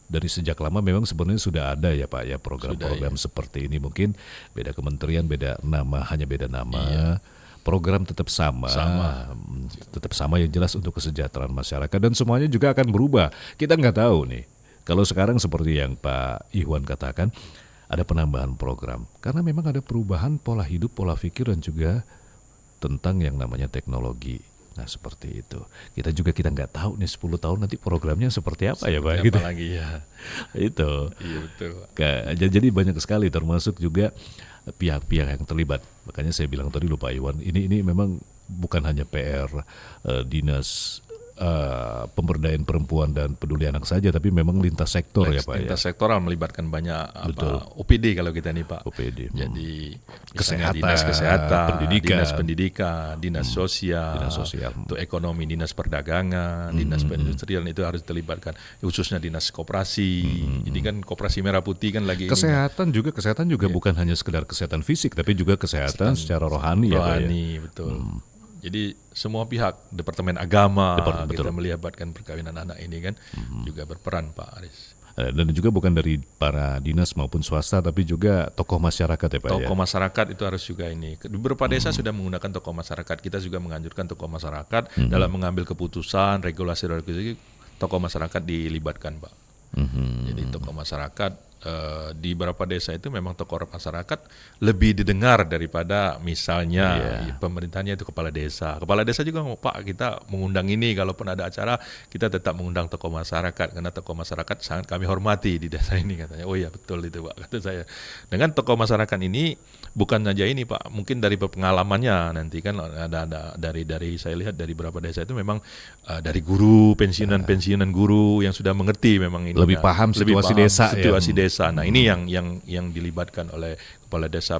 Dari sejak lama memang sebenarnya sudah ada ya Pak ya program-program seperti ini. Mungkin beda kementerian, beda nama, hanya beda nama. Iya. Program tetap sama, tetap sama yang jelas untuk kesejahteraan masyarakat dan semuanya juga akan berubah. Kita nggak tahu nih. Kalau sekarang seperti yang Pak Ihwan katakan, ada penambahan program. Karena memang ada perubahan pola hidup, pola pikir dan juga tentang yang namanya teknologi. Nah seperti itu. Kita nggak tahu nih 10 tahun nanti programnya seperti apa ya Pak? Gitu. Lagi ya. Itu. Iya betul. Jadi banyak sekali termasuk juga pihak-pihak yang terlibat. Makanya saya bilang tadi lupa Iwan, ini memang bukan hanya PR Dinas Pemberdayaan Perempuan dan Peduli Anak saja, tapi memang lintas sektor ya Pak. Lintas sektoral melibatkan banyak OPD kalau kita nih Pak. OPD. Jadi kesehatan, dinas kesehatan, pendidikan, dinas pendidikan, dinas sosial, untuk ekonomi, dinas perdagangan, dinas perindustrian itu harus terlibatkan. Khususnya dinas koperasi. Jadi kan koperasi Merah Putih kan lagi kesehatan juga bukan hanya sekedar kesehatan fisik, tapi juga kesehatan secara rohani ya Pak. Rohani, betul. Jadi semua pihak, Departemen Agama, kita melibatkan perkawinan anak ini kan juga berperan Pak Aris. Dan juga bukan dari para dinas maupun swasta, tapi juga tokoh masyarakat ya Pak. Tokoh masyarakat itu harus juga ini. Beberapa desa sudah menggunakan tokoh masyarakat. Kita juga menganjurkan tokoh masyarakat dalam mengambil keputusan, regulasi tokoh masyarakat dilibatkan Pak. Jadi tokoh masyarakat di beberapa desa itu memang tokoh masyarakat lebih didengar daripada misalnya pemerintahnya itu kepala desa. Kepala desa juga Pak kita mengundang ini, kalaupun ada acara kita tetap mengundang tokoh masyarakat karena tokoh masyarakat sangat kami hormati di desa ini katanya. Oh iya betul itu Pak kata saya. Dengan tokoh masyarakat ini bukan saja ini Pak, mungkin dari pengalamannya nanti kan ada dari saya lihat dari beberapa desa itu memang dari guru pensiunan guru yang sudah mengerti memang ini lebih paham situasi desa. Nah ini yang dilibatkan oleh kepala desa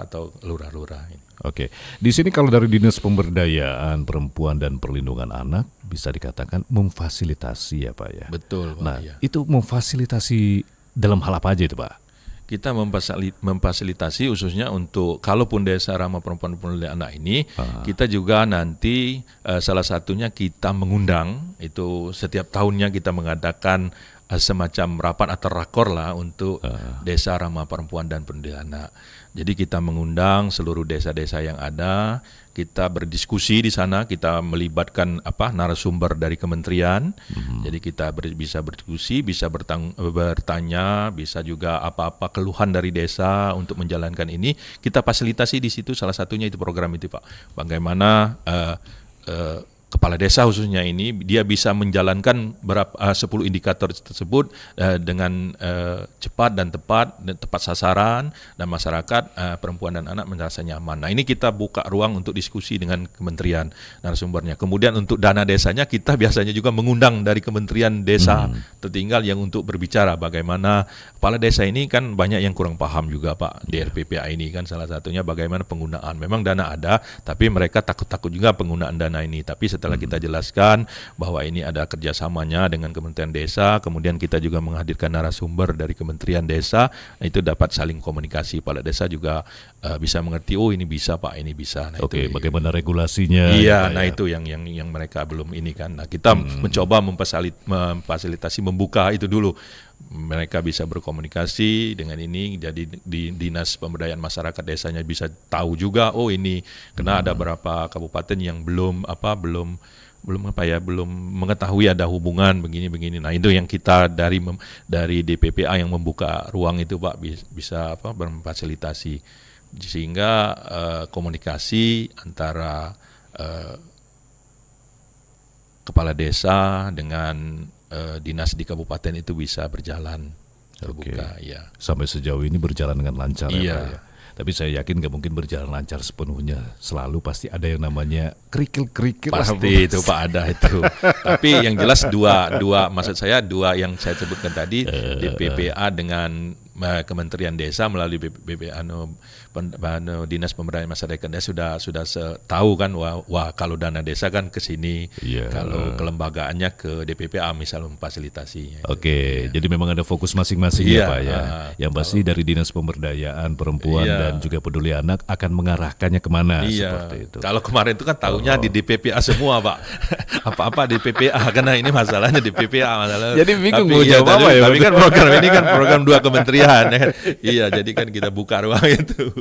atau lurah-lurah ini. Oke, di sini kalau dari Dinas Pemberdayaan Perempuan dan Perlindungan Anak bisa dikatakan memfasilitasi ya Pak ya. Betul Pak. Nah itu memfasilitasi dalam hal apa aja itu Pak? Kita memfasilitasi khususnya untuk kalaupun desa ramah perempuan dan perlindungan anak ini, kita juga nanti salah satunya kita mengundang itu setiap tahunnya kita mengadakan semacam rapat atau rakor lah untuk desa ramah perempuan dan perlindungan anak. Jadi kita mengundang seluruh desa-desa yang ada, kita berdiskusi di sana, kita melibatkan narasumber dari kementerian. Jadi kita bisa berdiskusi, bisa bertanya, bisa juga apa-apa keluhan dari desa untuk menjalankan ini. Kita fasilitasi di situ, salah satunya itu program itu Pak. Bagaimana kepala desa khususnya ini dia bisa menjalankan 10 indikator tersebut dengan cepat dan tepat sasaran dan masyarakat perempuan dan anak merasa nyaman. Nah ini kita buka ruang untuk diskusi dengan kementerian narasumbernya. Kemudian untuk dana desanya kita biasanya juga mengundang dari kementerian desa tertinggal yang untuk berbicara bagaimana kepala desa ini kan banyak yang kurang paham juga Pak di RPPA ini kan salah satunya bagaimana penggunaan. Memang dana ada tapi mereka takut juga penggunaan dana ini. Tapi setelah kita jelaskan bahwa ini ada kerjasamanya dengan Kementerian Desa, kemudian kita juga menghadirkan narasumber dari Kementerian Desa, itu dapat saling komunikasi. Kepala desa juga bisa mengerti, oh ini bisa Pak, ini bisa. Nah, Oke, bagaimana regulasinya? Iya, nah itu yang mereka belum ini kan. Nah kita mencoba memfasilitasi, membuka itu dulu. Mereka bisa berkomunikasi dengan ini, jadi di Dinas Pemberdayaan Masyarakat desanya bisa tahu juga, oh ini karena ada beberapa kabupaten yang belum mengetahui ada hubungan begini. Nah itu yang kita dari DPPA yang membuka ruang itu Pak bisa memfasilitasi sehingga komunikasi antara kepala desa dengan dinas di kabupaten itu bisa berjalan terbuka. Ya. Sampai sejauh ini berjalan dengan lancar ya Pak ya. Tapi saya yakin gak mungkin berjalan lancar sepenuhnya. Selalu pasti ada yang namanya kerikil-kerikil. Pasti itu Pak, ada itu. Tapi yang jelas dua maksud saya dua yang saya sebutkan tadi, DPPA dengan Kementerian Desa melalui BPA Dinas Pemberdayaan Masyarakat Desa sudah tahu kan, wah kalau dana desa kan ke sini, kalau kelembagaannya ke DPPA misal memfasilitasinya. Oke, jadi memang ada fokus masing-masing ya Pak ya. Yang pasti dari Dinas Pemberdayaan Perempuan dan juga Peduli Anak akan mengarahkannya kemana seperti itu. Kalau kemarin itu kan tahunya di DPPA semua Pak, apa-apa di DPPA karena ini masalahnya di DPPA masalah. Jadi bingung mau jawab apa ya. Tapi kan program ini kan program 2 kementerian. Iya, jadi kan kita buka ruang itu.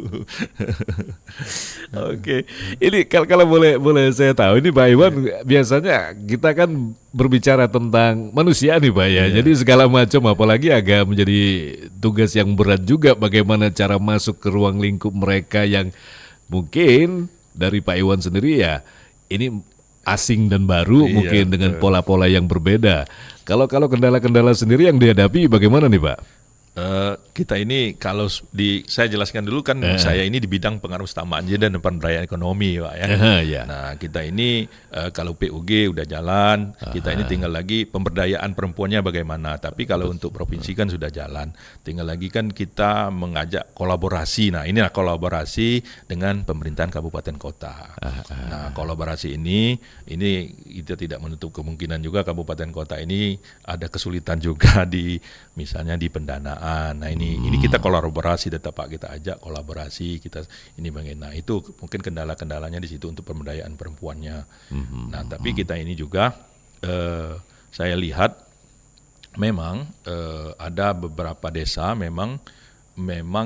Oke, ini kalau boleh saya tahu ini Pak Iwan, biasanya kita kan berbicara tentang manusia nih Pak ya. Jadi segala macam, apalagi agak menjadi tugas yang berat juga bagaimana cara masuk ke ruang lingkup mereka yang mungkin dari Pak Iwan sendiri ya ini asing dan baru, mungkin dengan pola-pola yang berbeda. Kalau kendala-kendala sendiri yang dihadapi bagaimana nih Pak? Kita ini kalau saya jelaskan dulu kan, saya ini di bidang pengaruh utama dan pemberdayaan ekonomi Pak ya. Nah kita ini kalau PUG udah jalan, kita ini tinggal lagi pemberdayaan perempuannya bagaimana. Tapi kalau untuk provinsi kan sudah jalan, tinggal lagi kan kita mengajak kolaborasi. Nah inilah kolaborasi dengan pemerintahan kabupaten kota. Nah kolaborasi ini kita tidak menutup kemungkinan juga kabupaten kota ini ada kesulitan juga misalnya di pendanaan. Nah ini kita kolaborasi tetap Pak, kita ajak kolaborasi, kita ini bagaimana. Nah itu mungkin kendala-kendalanya di situ untuk pemberdayaan perempuannya. Nah tapi kita ini juga saya lihat memang ada beberapa desa memang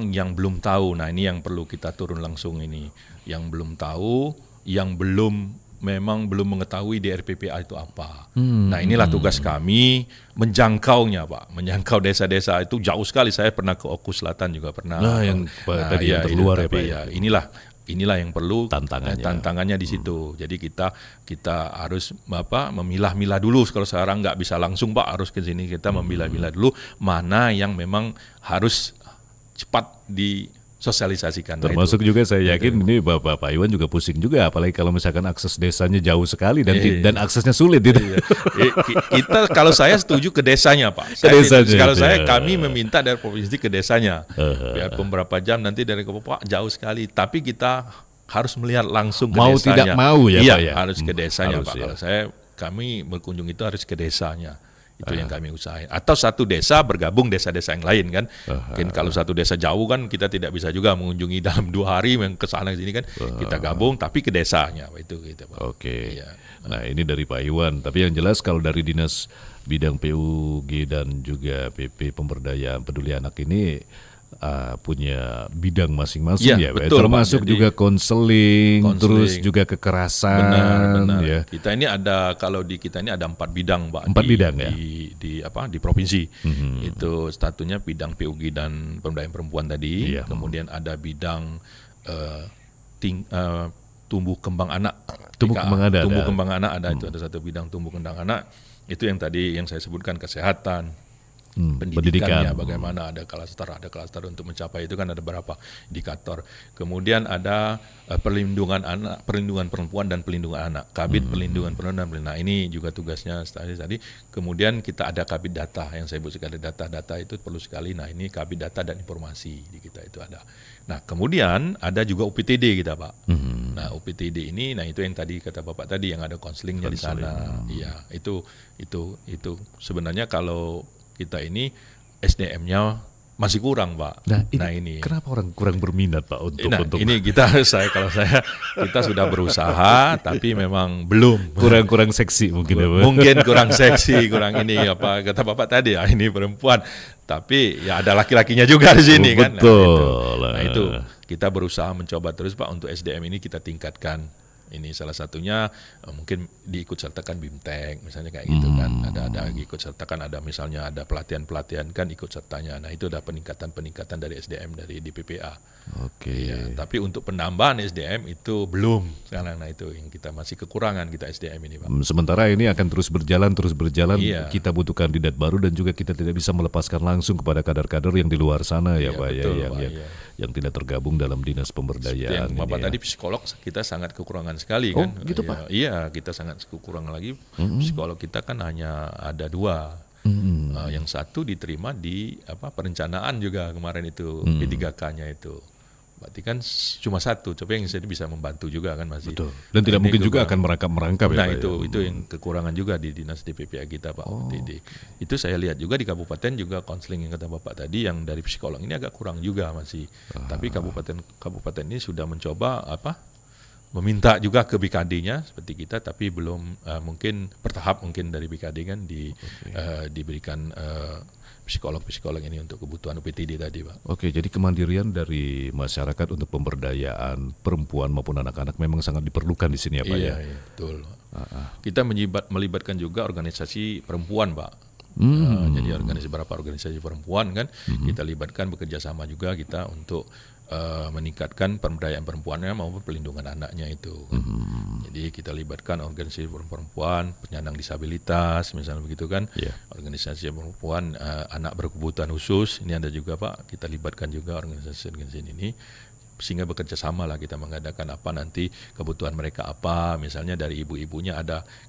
yang belum tahu. Nah ini yang perlu kita turun langsung ini, yang belum tahu, yang memang belum mengetahui DRPPA itu apa. Nah inilah tugas kami menjangkaunya Pak, menjangkau desa-desa itu jauh sekali. Saya pernah ke Oku Selatan juga pernah. Yang tadi yang terluar ya Pak. Inilah yang perlu tantangannya di situ. Jadi kita harus memilah-milah dulu. Kalau sekarang nggak bisa langsung Pak, harus ke sini kita memilah-milah dulu mana yang memang harus cepat disosialisasikan. Termasuk juga saya yakin ini Pak Iwan juga pusing juga, apalagi kalau misalkan akses desanya jauh sekali dan aksesnya sulit gitu. Kalau saya setuju ke desanya Pak. Kami meminta dari provinsi ke desanya. Biar beberapa jam nanti dari Pak jauh sekali, tapi kita harus melihat langsung ke desanya. Mau tidak mau ya Pak ya. Harus ke desanya Pak. Kalau kami berkunjung itu harus ke desanya. Itu yang kami usahain. Atau satu desa bergabung desa-desa yang lain kan. Mungkin kalau satu desa jauh kan kita tidak bisa juga mengunjungi dalam 2 hari yang ke sana sini kan. Kita gabung tapi ke desanya itu gitu Pak. Oke. Nah, ini dari Pak Iwan, tapi yang jelas kalau dari Dinas Bidang PUG dan juga PP Pemberdayaan Peduli Anak ini punya bidang masing-masing ya, betul, termasuk Pak. juga konseling, terus juga kekerasan. Benar. Ya. Kita ini ada kita ini ada 4 bidang Pak. 4 bidang ya. Di provinsi. Itu statunya bidang PUG dan pemberdayaan perempuan tadi. Kemudian ada bidang tumbuh kembang anak. Tumbuh kembang anak ada itu, ada satu bidang tumbuh kembang anak. Itu yang tadi yang saya sebutkan, kesehatan. Pendidikannya bagaimana, ada klaster untuk mencapai itu kan ada berapa indikator. Kemudian ada perlindungan anak, perlindungan perempuan dan perlindungan anak, kabit perlindungan perempuan dan perlindungan. Nah ini juga tugasnya tadi. Kemudian kita ada kabit data, yang saya sebut sekali data itu perlu sekali. Nah ini kabit data dan informasi di kita itu ada. Nah kemudian ada juga UPTD kita Pak. Nah UPTD ini, nah itu yang tadi kata Bapak tadi yang ada konselingnya di sana. Iya itu sebenarnya kalau kita ini SDM-nya masih kurang Pak. Nah ini kenapa orang kurang berminat Pak untuk ini kita sudah berusaha tapi memang belum kurang seksi mungkin kurang seksi, kurang ini apa kata Bapak tadi ini perempuan tapi ya ada laki-lakinya juga di sini kan. Betul. Nah itu kita berusaha mencoba terus Pak untuk SDM ini kita tingkatkan. Ini salah satunya mungkin diikut sertakan BIMTEK misalnya kayak gitu kan. Ada ikut sertakan, ada misalnya ada pelatihan kan ikut sertanya. Nah itu ada peningkatan dari SDM dari DPPA. Oke. Ya, tapi untuk penambahan SDM itu belum sekarang. Nah itu yang kita masih kekurangan kita SDM ini, Pak. Sementara ini akan terus berjalan. Iya. Kita butuh kandidat baru dan juga kita tidak bisa melepaskan langsung kepada kader-kader yang di luar sana ya, Iya, Pak, betul, ya, Pak, yang tidak tergabung dalam dinas pemberdayaan. Yang Bapak ini, tadi psikolog kita sangat kekurangan sekali Oh, kan. gitu, Pak? Iya, kita sangat kekurangan lagi. Psikolog kita kan hanya ada 2. Yang satu diterima di perencanaan juga kemarin itu P3K-nya itu. Berarti kan cuma satu, tapi yang saya bisa membantu juga kan masih. Betul. Dan tidak mungkin juga akan merangkap Nah ya, Pak, itu yang kekurangan juga di dinas DPPA kita, Pak. Itu saya lihat juga di kabupaten juga konseling yang kata Bapak tadi yang dari psikolog ini agak kurang juga masih. Tapi kabupaten ini sudah mencoba meminta juga ke BKD-nya seperti kita, tapi belum mungkin bertahap mungkin dari BKD kan diberikan psikolog ini untuk kebutuhan UPTD tadi, Pak. Oke, jadi kemandirian dari masyarakat untuk pemberdayaan perempuan maupun anak-anak memang sangat diperlukan di sini ya, Pak, ya? Iya, betul. Kita melibatkan juga organisasi perempuan, Pak. Jadi beberapa organisasi perempuan kan kita libatkan, bekerja sama juga kita untuk meningkatkan pemberdayaan perempuannya maupun pelindungan anaknya itu. Jadi kita libatkan organisasi perempuan, penyandang disabilitas misalnya begitu kan, organisasi perempuan anak berkebutuhan khusus ini ada juga, Pak. Kita libatkan juga organisasi ini sehingga bekerja sama lah kita mengadakan nanti kebutuhan mereka misalnya dari ibu-ibunya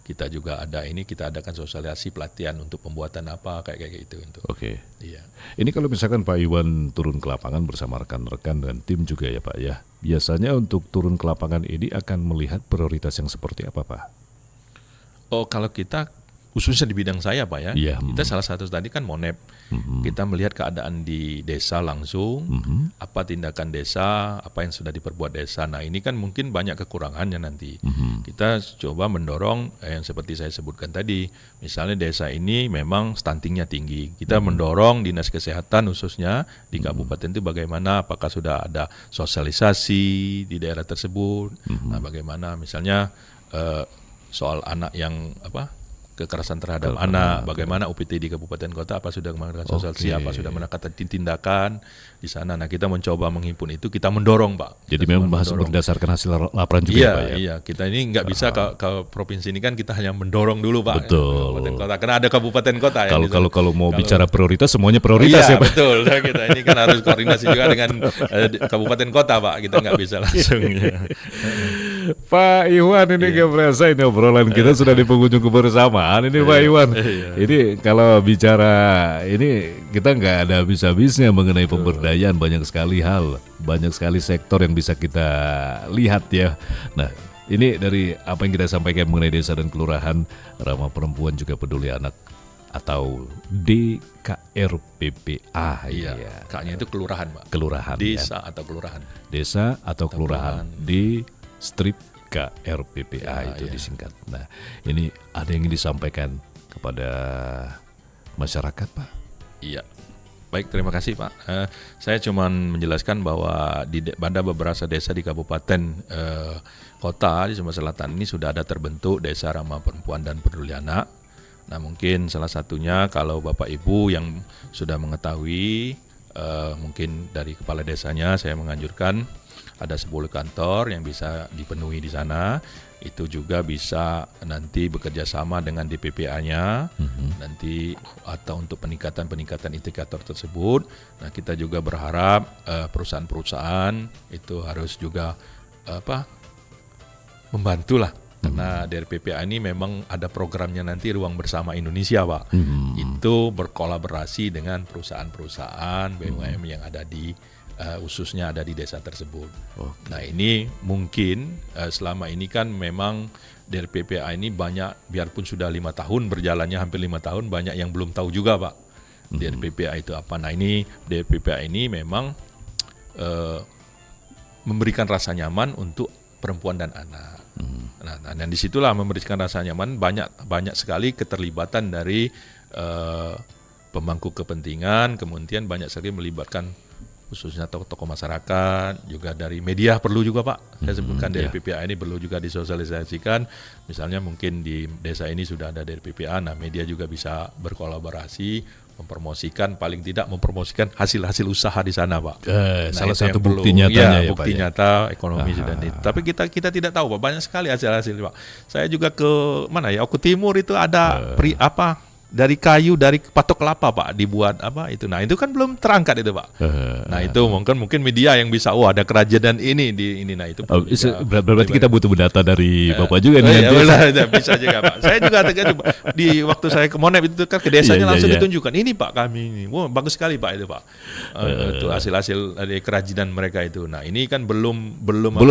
kita juga kita adakan sosialisasi pelatihan untuk pembuatan kayak gitu untuk. Oke. Iya. Ini kalau misalkan Pak Iwan turun ke lapangan bersama rekan-rekan dan tim juga ya, Pak, ya. Biasanya untuk turun ke lapangan ini akan melihat prioritas yang seperti apa, Pak? Oh, kalau kita khususnya di bidang saya, Pak, ya. Iya. Kita salah satu tadi kan Monep. Kita melihat keadaan di desa langsung, apa tindakan desa, apa yang sudah diperbuat desa. Nah ini kan mungkin banyak kekurangannya nanti. Kita coba mendorong yang seperti saya sebutkan tadi. Misalnya desa ini memang stuntingnya tinggi. Kita mendorong dinas kesehatan khususnya di kabupaten itu bagaimana, apakah sudah ada sosialisasi di daerah tersebut. Nah bagaimana misalnya soal anak yang kekerasan terhadap anak, bagaimana UPT di kabupaten kota, apa sudah melakukan sosialisasi, apa sudah melakukan tindakan di sana. Nah kita mencoba menghimpun itu, kita mendorong, Pak. Jadi memang berdasarkan hasil laporan juga, Pak, ya? Iya, kita ini nggak bisa ke provinsi ini kan kita hanya mendorong dulu, Pak. Betul. Kabupaten kota, karena ada kabupaten kota. Kalau mau bicara prioritas, semuanya prioritas ya, Pak. Betul. Kita ini kan harus koordinasi juga dengan kabupaten kota, Pak. Kita nggak bisa langsung. Pak Iwan, ini gak berasa ini obrolan kita sudah di penghujung kebersamaan ini, Pak Iwan. Ini kalau bicara ini kita nggak ada habis-habisnya mengenai pemberdayaan, banyak sekali hal, banyak sekali sektor yang bisa kita lihat ya. Nah ini dari apa yang kita sampaikan mengenai desa dan kelurahan ramah perempuan juga peduli anak atau DKRPPA. Iya. K-nya itu kelurahan, Pak. Kelurahan. Desa atau kelurahan. Desa atau kelurahan di strip KRPPA itu disingkat. Nah, ini ada yang ingin disampaikan kepada masyarakat, Pak? Iya. Baik, terima kasih, Pak. Saya cuma menjelaskan bahwa ada beberapa desa di kabupaten kota di Sumatera Selatan ini sudah ada terbentuk desa ramah perempuan dan peduli anak. Nah, mungkin salah satunya kalau Bapak Ibu yang sudah mengetahui, mungkin dari kepala desanya saya menganjurkan ada 10 kantor yang bisa dipenuhi di sana. Itu juga bisa nanti bekerja sama dengan DPPA-nya nanti atau untuk peningkatan indikator tersebut. Nah, kita juga berharap perusahaan-perusahaan itu harus juga membantulah. Karena dari PPA ini memang ada programnya nanti Ruang Bersama Indonesia, Pak. Itu berkolaborasi dengan perusahaan-perusahaan BUMN yang ada di khususnya ada di desa tersebut. Nah ini mungkin selama ini kan memang dari PPA ini banyak, biarpun sudah 5 tahun berjalannya, hampir 5 tahun, banyak yang belum tahu juga, Pak. Dari PPA itu apa. Nah ini dari PPA ini memang memberikan rasa nyaman untuk perempuan dan anak. Nah dan disitulah memberikan rasa nyaman banyak sekali keterlibatan dari pemangku kepentingan, kemudian banyak sekali melibatkan khususnya tokoh-tokoh masyarakat, juga dari media perlu juga Pak. Saya sebutkan dari PPA ini perlu juga disosialisasikan. Misalnya mungkin di desa ini sudah ada dari PPA, nah media juga bisa berkolaborasi, mempromosikan, paling tidak mempromosikan hasil-hasil usaha di sana Pak. Salah itu satu yang bukti perlu. nyatanya ya, bukti Pak, ya? nyata ekonomi dan itu. Tapi kita tidak tahu Pak, banyak sekali hasil-hasil Pak. Saya juga ke mana ya, Oku Timur itu ada dari kayu, dari patok kelapa Pak, dibuat apa itu. Nah itu kan belum terangkat itu Pak. Nah itu mungkin media yang bisa, ada kerajaan ini di ini. Nah itu berarti kita butuh data dari Bapak juga nih. Bisa juga Pak. Saya juga di waktu saya ke Monep itu kan ke desanya langsung ditunjukkan, ini Pak kami ini. Wah bagus sekali Pak itu Pak. Itu hasil-hasil dari kerajaan mereka itu. Nah ini kan belum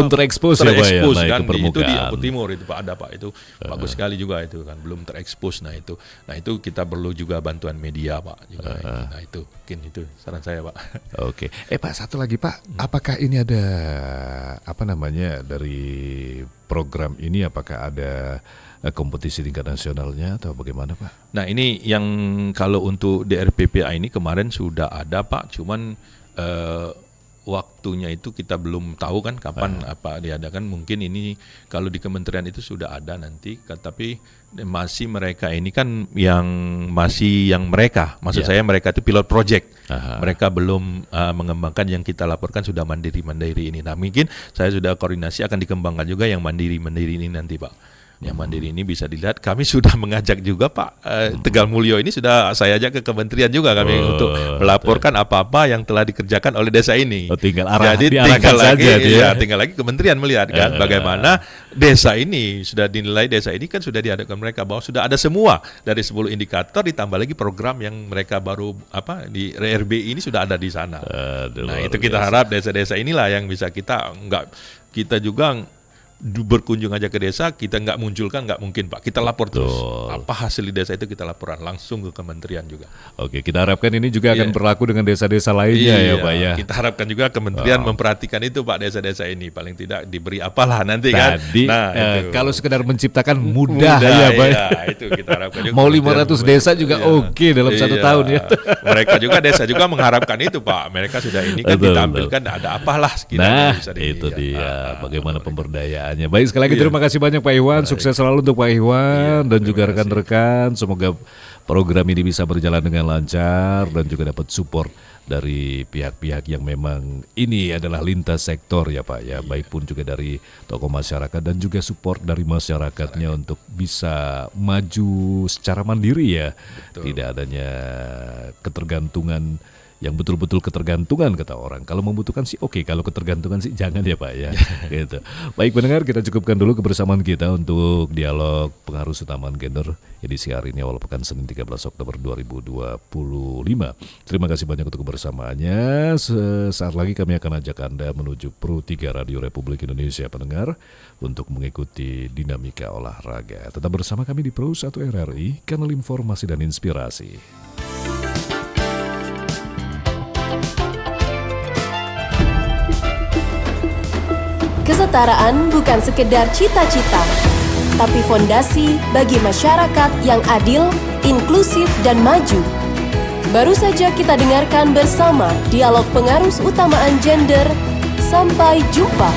terekspos ya Pak ya, kan. ke Itu di permukaan. Oku Timur itu Pak, ada Pak, itu bagus sekali juga itu kan, belum terekspos. Nah itu kita perlu juga bantuan media Pak juga. Nah itu mungkin itu saran saya Pak. Oke. Pak, satu lagi Pak, apakah ini ada dari program ini, apakah ada kompetisi tingkat nasionalnya atau bagaimana Pak? Nah ini yang kalau untuk DRPPA ini kemarin sudah ada Pak, cuman waktunya itu kita belum tahu kan kapan apa diadakan. Mungkin ini kalau di kementerian itu sudah ada nanti, tapi masih mereka ini kan yang mereka, maksud saya mereka itu pilot project. Mereka belum mengembangkan yang kita laporkan sudah mandiri ini. Nah mungkin saya sudah koordinasi akan dikembangkan juga yang mandiri ini nanti Pak. Yang mandiri ini bisa dilihat, kami sudah mengajak juga Pak Tegal Mulyo ini, sudah saya ajak ke kementerian juga kami untuk melaporkan apa-apa yang telah dikerjakan oleh desa ini. Jadi tinggal lagi kementerian melihat kan bagaimana desa ini sudah dinilai, desa ini kan sudah dihadapkan mereka bahwa sudah ada semua dari 10 indikator, ditambah lagi program yang mereka baru di RB ini sudah ada di sana. Nah itu kita harap desa-desa inilah yang bisa kita juga berkunjung aja ke desa, kita nggak munculkan, nggak mungkin Pak. Kita lapor terus. Apa hasil di desa itu kita laporan langsung ke kementerian juga. Oke, kita harapkan ini juga akan berlaku dengan desa-desa lainnya ya Pak ya. Kita harapkan juga kementerian memperhatikan itu Pak, desa-desa ini. Paling tidak diberi apalah nanti kan. Kalau sekedar menciptakan mudah ya Pak. Ya, itu kita harapkan juga. Mau 500 desa juga oke dalam 1 tahun ya. Mereka juga, desa juga mengharapkan itu Pak. Mereka sudah ini kan ditampilkan ada apalah. Itu dia bagaimana pemberdayaan. Baik, sekali lagi terima kasih banyak Pak Iwan. Sukses selalu untuk Pak Iwan dan juga rekan-rekan. Semoga program ini bisa berjalan dengan lancar dan juga dapat support dari pihak-pihak yang memang ini adalah lintas sektor ya Pak ya. Baik pun juga dari tokoh masyarakat dan juga support dari masyarakatnya untuk bisa maju secara mandiri ya. Tidak adanya ketergantungan, yang betul-betul ketergantungan kata orang. Kalau membutuhkan sih oke, kalau ketergantungan sih jangan ya Pak ya. Gitu. Baik pendengar, kita cukupkan dulu kebersamaan kita untuk dialog pengaruh kesetaraan gender edisi hari ini awal pekan Senin 13 Oktober 2025. Terima kasih banyak untuk kebersamaannya. Sesaat lagi kami akan ajak Anda menuju Pro 3 Radio Republik Indonesia pendengar untuk mengikuti dinamika olahraga. Tetap bersama kami di Pro 1 RRI, kanal informasi dan inspirasi. Kesetaraan bukan sekedar cita-cita, tapi fondasi bagi masyarakat yang adil, inklusif, dan maju. Baru saja kita dengarkan bersama dialog pengaruh utamaan gender. Sampai jumpa.